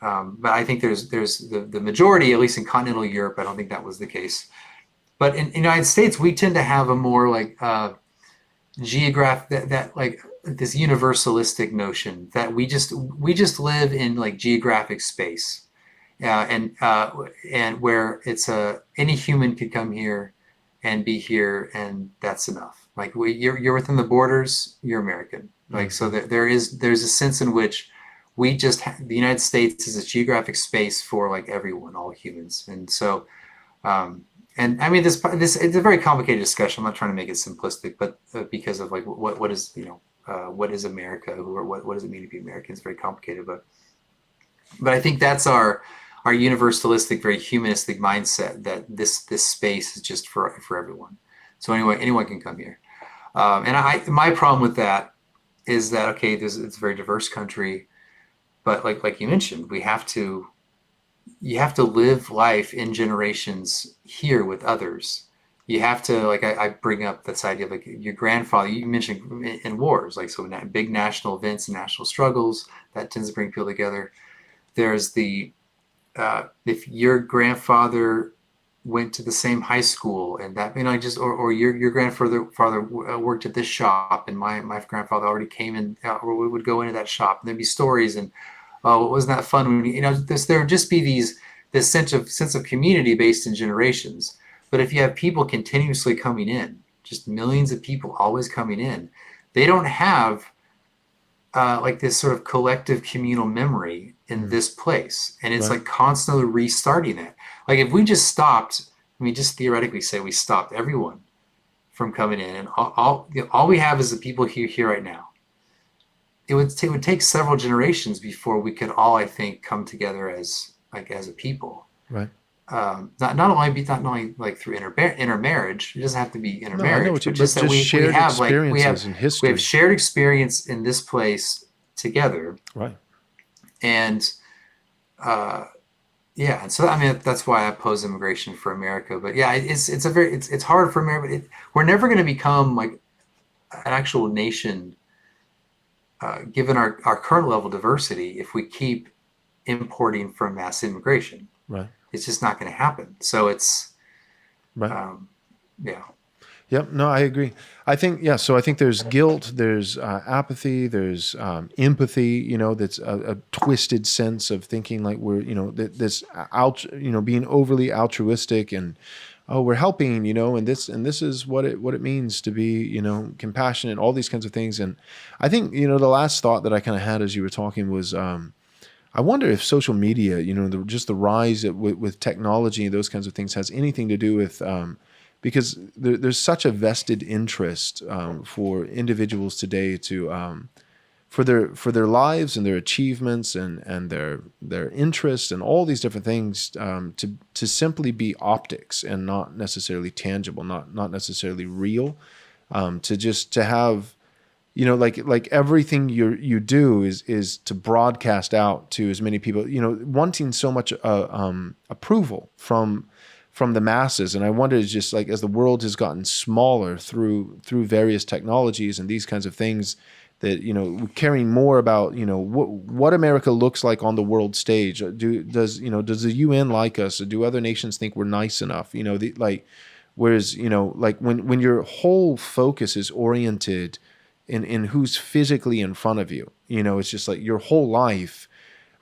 But I think there's the majority, at least in continental Europe, I don't think that was the case. But in the United States, we tend to have a more like geographic, that like this universalistic notion that we just live in like geographic space, and where it's any human could come here and be here, and that's enough. Like you're within the borders, you're American. Like so there's a sense in which the United States is a geographic space for like everyone, all humans, and so. And I mean, this it's a very complicated discussion. I'm not trying to make it simplistic, but because of like what is what is America? What does it mean to be American? It's very complicated, but I think that's our universalistic, very humanistic mindset that this space is just for everyone. So anyway, anyone can come here. And my problem with that is that okay, it's a very diverse country, but like you mentioned, you have to live life in generations here with others. You have to, like, I bring up this idea of like your grandfather, you mentioned in wars, like so big national events and national struggles, that tends to bring people together. There's if your grandfather went to the same high school and that, or your grandfather worked at this shop and my grandfather already came in, or we would go into that shop and there'd be stories and, oh, wasn't that fun? There would just be this sense of community based in generations. But if you have people continuously coming in, just millions of people always coming in, they don't have like this sort of collective communal memory in this place. And it's like constantly restarting that. Like if we just stopped, just theoretically say we stopped everyone from coming in, and all we have is the people here right now. It would take several generations before we could all, I think, come together as a people. Right. Not only like through intermarriage. It doesn't have to be intermarriage, but just that we have in history. We have shared experience in this place together. Right. And and so that's why I oppose immigration for America. But yeah, it's hard for America. We're never going to become like an actual nation. Given our current level of diversity, if we keep importing from mass immigration, right, it's just not going to happen. So it's, right. Yeah. Yep. No, I agree. I think, so I think there's guilt, there's apathy, there's empathy, that's a twisted sense of thinking like we're, being overly altruistic and, oh, we're helping, and this is what it means to be, compassionate, all these kinds of things. And I think, the last thought that I kind of had as you were talking was, I wonder if social media, just the rise with technology and those kinds of things has anything to do with, because there's such a vested interest for individuals today to, for their lives and their achievements and their interests and all these different things to simply be optics and not necessarily tangible, not necessarily real, to have, like everything you do is to broadcast out to as many people, wanting so much approval from the masses. And I wonder, is just like as the world has gotten smaller through various technologies and these kinds of things, that caring more about what America looks like on the world stage. Does the UN like us? Or do other nations think we're nice enough? Whereas like when your whole focus is oriented in who's physically in front of you, it's just like your whole life,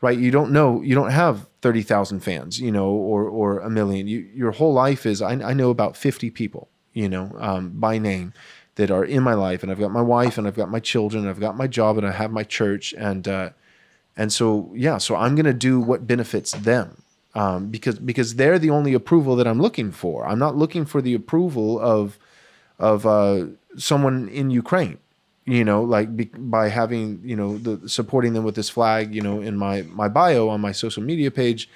right? You don't have 30,000 fans, or a million. Your whole life is I know about 50 people, by name, that are in my life, and I've got my wife, and I've got my children, and I've got my job, and I have my church, and so I'm going to do what benefits them, because they're the only approval that I'm looking for. I'm not looking for the approval of someone in Ukraine, by having supporting them with this flag, in my bio on my social media page.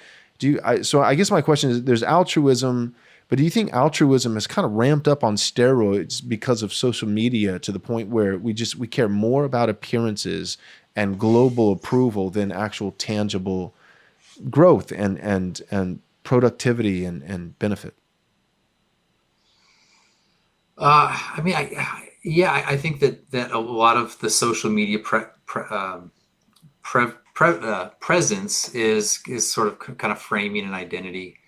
So I guess my question is, there's altruism. But do you think altruism is kind of ramped up on steroids because of social media to the point where we care more about appearances and global approval than actual tangible growth and productivity and benefit? I think that a lot of the social media presence is sort of kind of framing an identity.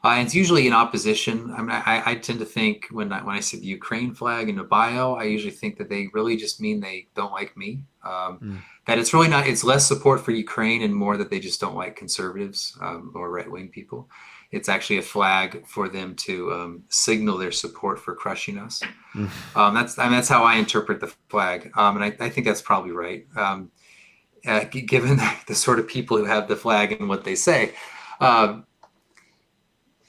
And it's usually in opposition. I mean, I tend to think when I see the Ukraine flag in a bio, I usually think that they really just mean they don't like me. That it's really not. It's less support for Ukraine and more that they just don't like conservatives or right-wing people. It's actually a flag for them to signal their support for crushing us. That's how I interpret the flag, and I think that's probably right, given the sort of people who have the flag and what they say.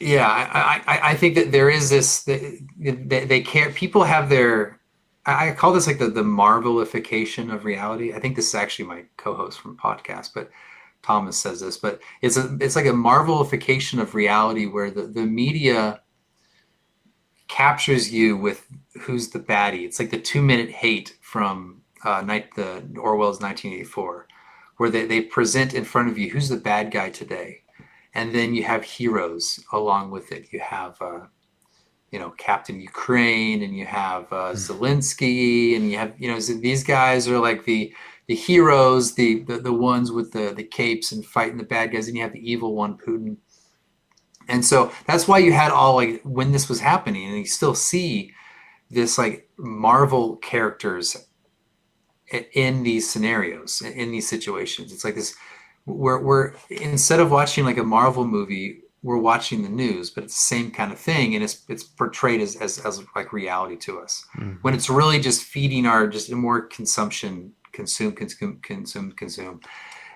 I think that there is this. They care. People have their. I call this like the Marvelification of reality. I think this is actually my co-host from podcast, but Thomas says this. But it's like a Marvelification of reality where the media captures you with who's the baddie. It's like the 2-minute hate from the Orwell's 1984, where they present in front of you who's the bad guy today. And then you have heroes along with it. You have, Captain Ukraine, and you have Zelensky, and you have, these guys are like the heroes, the ones with the capes and fighting the bad guys, and you have the evil one, Putin. And so that's why you had all, like, when this was happening, and you still see this like Marvel characters in these scenarios, in these situations. It's like this. We're instead of watching like a Marvel movie, we're watching the news, but it's the same kind of thing, and it's portrayed as like reality to us. When it's really just feeding our just more consumption, consume,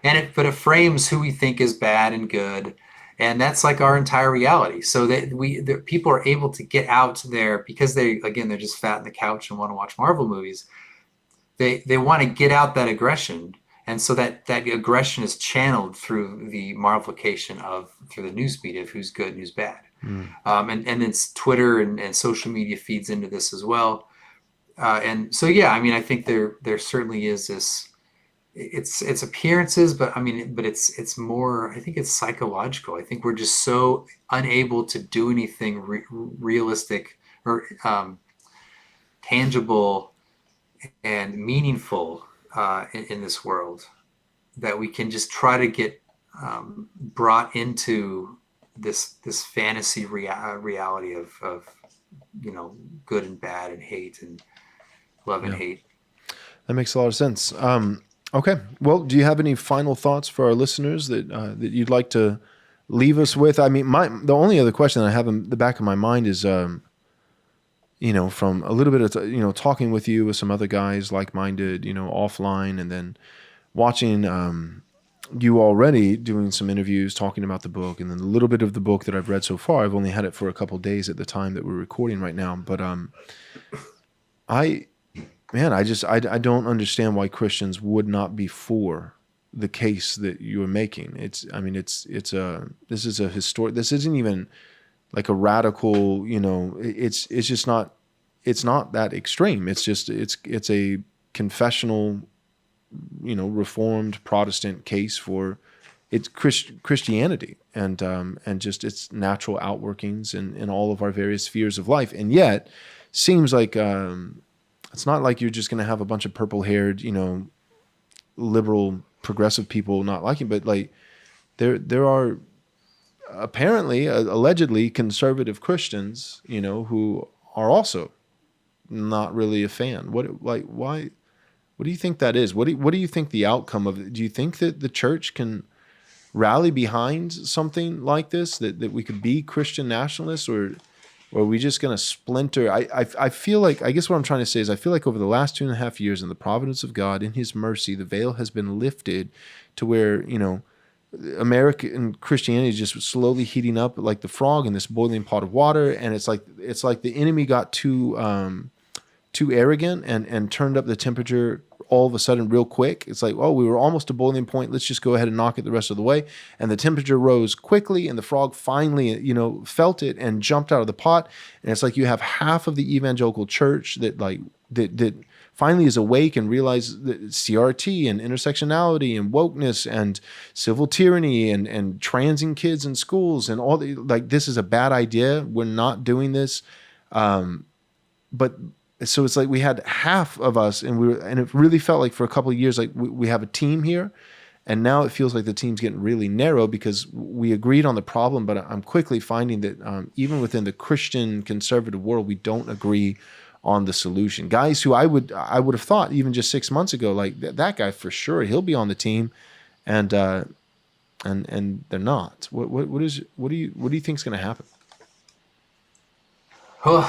and but it frames who we think is bad and good, and that's like our entire reality. So that people are able to get out there because they're just fat on the couch and want to watch Marvel movies. They want to get out that aggression. And so that aggression is channeled through the Marvelification through the news media of who's good and who's bad. And then Twitter and social media feeds into this as well. And so, I think there certainly is this, it's appearances, but it's more, I think it's psychological. I think we're just so unable to do anything realistic or tangible and meaningful in this world, that we can just try to get brought into this fantasy reality of good and bad and hate and love and hate. That makes a lot of sense. Okay, well, do you have any final thoughts for our listeners that you'd like to leave us with? I mean, the only other question that I have in the back of my mind is from a little bit of, talking with you with some other guys like-minded, offline, and then watching you already doing some interviews, talking about the book, and then a little bit of the book that I've read so far. I've only had it for a couple of days at the time that we're recording right now. But I don't understand why Christians would not be for the case that you are making. This is a historic, this isn't even like a radical, it's just not, it's not that extreme. It's just, it's a confessional, Reformed Protestant case for it's Christianity and just its natural outworkings in all of our various spheres of life. And yet seems like, it's not like you're just going to have a bunch of purple-haired, liberal, progressive people not liking, but like there are apparently, allegedly conservative Christians, who are also not really a fan. Why? What do you think that is? What do you think the outcome of it? Do you think that the church can rally behind something like this? That we could be Christian nationalists, or are we just going to splinter? I feel like, I guess what I'm trying to say is I feel like over the last 2.5 years in the providence of God, in His mercy, the veil has been lifted to where, American Christianity is just slowly heating up like the frog in this boiling pot of water. And it's like the enemy got too arrogant and turned up the temperature all of a sudden real quick. It's like, oh, we were almost to boiling point. Let's just go ahead and knock it the rest of the way. And the temperature rose quickly, and the frog finally, felt it and jumped out of the pot. And it's like you have half of the evangelical church that finally is awake and realizes that CRT and intersectionality and wokeness and civil tyranny and transing kids in schools and all this is a bad idea. We're not doing this. But so it's like we had half of us, and it really felt like for a couple of years, like we have a team here, And now it feels like the team's getting really narrow because we agreed on the problem, but I'm quickly finding that even within the Christian conservative world, we don't agree on the solution. Guys who I would have thought even just 6 months ago, like that guy for sure, he'll be on the team, and they're not. What do you think is going to happen? Well,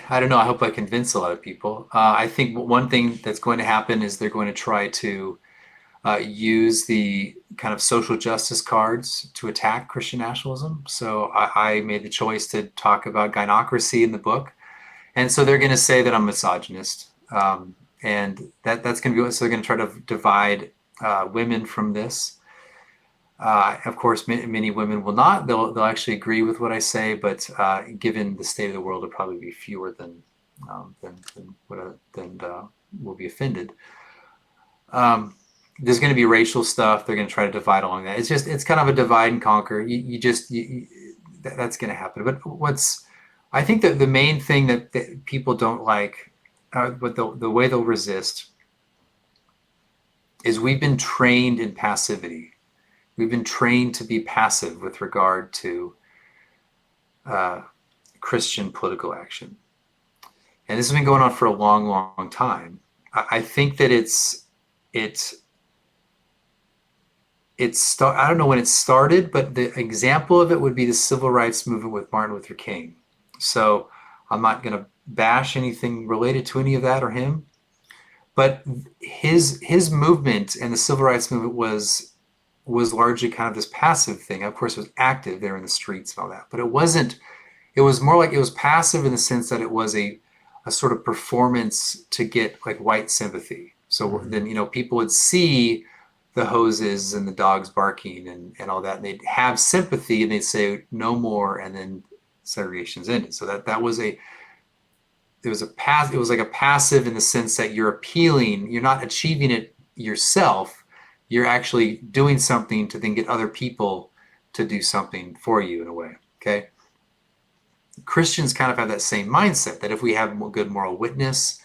I don't know. I hope I convince a lot of people. I think one thing that's going to happen is they're going to try to use the kind of social justice cards to attack Christian nationalism. So I made the choice to talk about gynocracy in the book. And so they're going to say that I'm misogynist. And that's going to be, so they're going to try to divide women from this. Of course, many women will not. They'll actually agree with what I say, but given the state of the world, it'll probably be fewer than will be offended. There's going to be racial stuff. They're going to try to divide along that. It's kind of a divide and conquer. That's going to happen. But I think that the main thing that people don't like, but the way they'll resist, is we've been trained in passivity. We've been trained to be passive with regard to Christian political action. And this has been going on for a long, long time. I think that I don't know when it started, but the example of it would be the civil rights movement with Martin Luther King. So I'm not going to bash anything related to any of that or him, but his movement and the civil rights movement was largely kind of this passive thing. Of course, it was active there in the streets and all that, but it was more like it was passive in the sense that it was a sort of performance to get like white sympathy. So then, people would see the hoses and the dogs barking and all that, and they'd have sympathy and they'd say no more, and then segregation's ended. So that was it was like a passive in the sense that you're appealing, you're not achieving it yourself, you're actually doing something to then get other people to do something for you in a way. Okay. Christians kind of have that same mindset, that if we have good moral witness,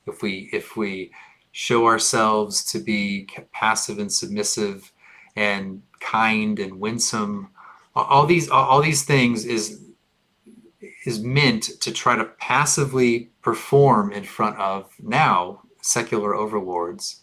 if we show ourselves to be passive and submissive and kind and winsome, all these things is meant to try to passively perform in front of now secular overlords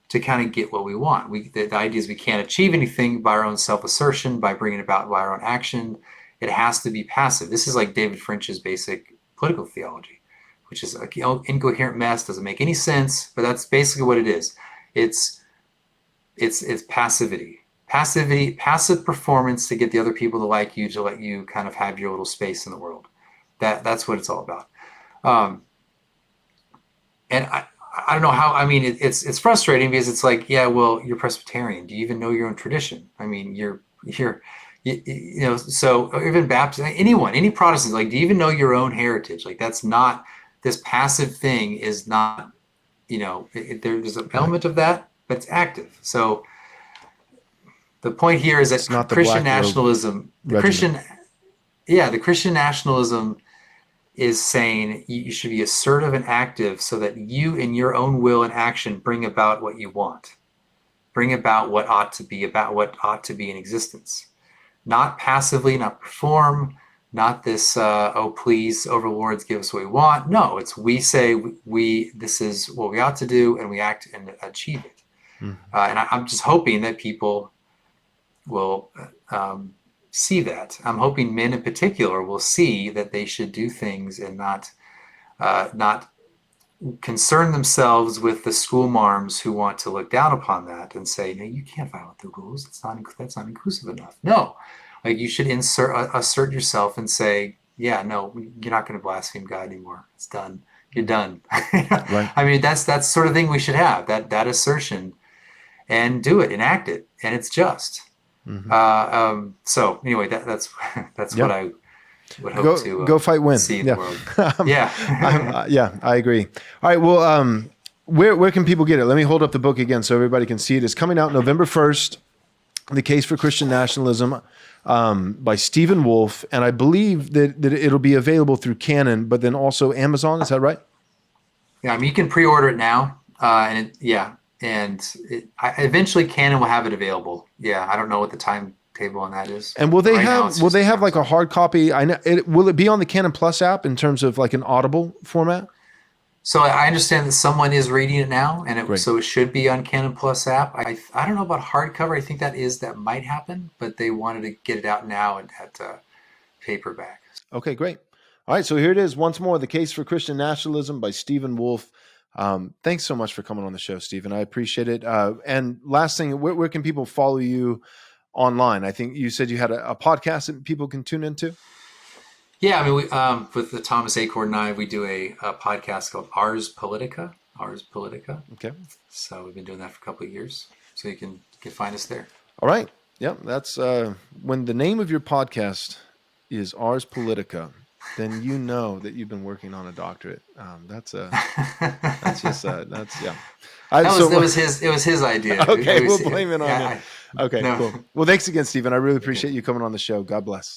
to kind of get what we want. The idea is we can't achieve anything by our own self-assertion, by bringing about by our own action. It has to be passive. This is like David French's basic political theology, which is an incoherent mess, doesn't make any sense, but that's basically what it is. It's passivity. Passive performance to get the other people to like you, to let you kind of have your little space in the world. That's what it's all about. And I don't know how, I mean, it's frustrating because it's like, yeah, well, you're Presbyterian. Do you even know your own tradition? I mean, so even Baptist, any Protestant, like, do you even know your own heritage? Like, that's not, this passive thing is not, there's an element of that, but it's active. So the point here is that Christian nationalism, the Christian nationalism is saying you should be assertive and active so that you in your own will and action bring about what you want, bring about what ought to be in existence. Not passively, not perform, not this, oh, please, overlords, give us what we want. No, it's we say this is what we ought to do, and we act and achieve it. And I'm just hoping that people will see that. I'm hoping men in particular will see that they should do things and not concern themselves with the school marms who want to look down upon that and say, no, you can't violate the rules. That's not inclusive enough. No, like, you should assert yourself and say, yeah, no, you're not going to blaspheme God anymore. It's done. You're done. Right. I mean, that's sort of thing we should have, that assertion, and do it, enact it, and it's just. So anyway, that's what I would hope to go fight, win. See in the world. I agree. All right. Well, where can people get it? Let me hold up the book again so everybody can see it. It's coming out November 1st. The Case for Christian Nationalism, by Stephen Wolfe, and I believe that it'll be available through Canon, but then also Amazon. Is that right? Yeah, I mean, you can pre-order it now, and I eventually Canon will have it available. Yeah, I don't know what the timetable on that is. And will they have like a Amazon. hard copy? I know will it be on the Canon Plus app in terms of like an Audible format? So I understand that someone is reading it now, and Great. so it should be on Canon Plus app. I don't know about hardcover. I think that might happen, but they wanted to get it out now and at paperback. Okay, great. All right, so here it is once more, The Case for Christian Nationalism by Stephen Wolfe. Thanks so much for coming on the show, Stephen. I appreciate it. And last thing, where can people follow you online? I think you said you had a podcast that people can tune into. Yeah, I mean, with the Thomas Acorn and I, we do a podcast called Ars Politica. Okay. So we've been doing that for a couple of years. So you can find us there. All right. Yep. That's when the name of your podcast is Ars Politica, then you know that you've been working on a doctorate. That's yeah. It was his idea. Okay, we'll blame it on him. Okay, no. cool. Well, thanks again, Stephen. I really appreciate you coming on the show. God bless.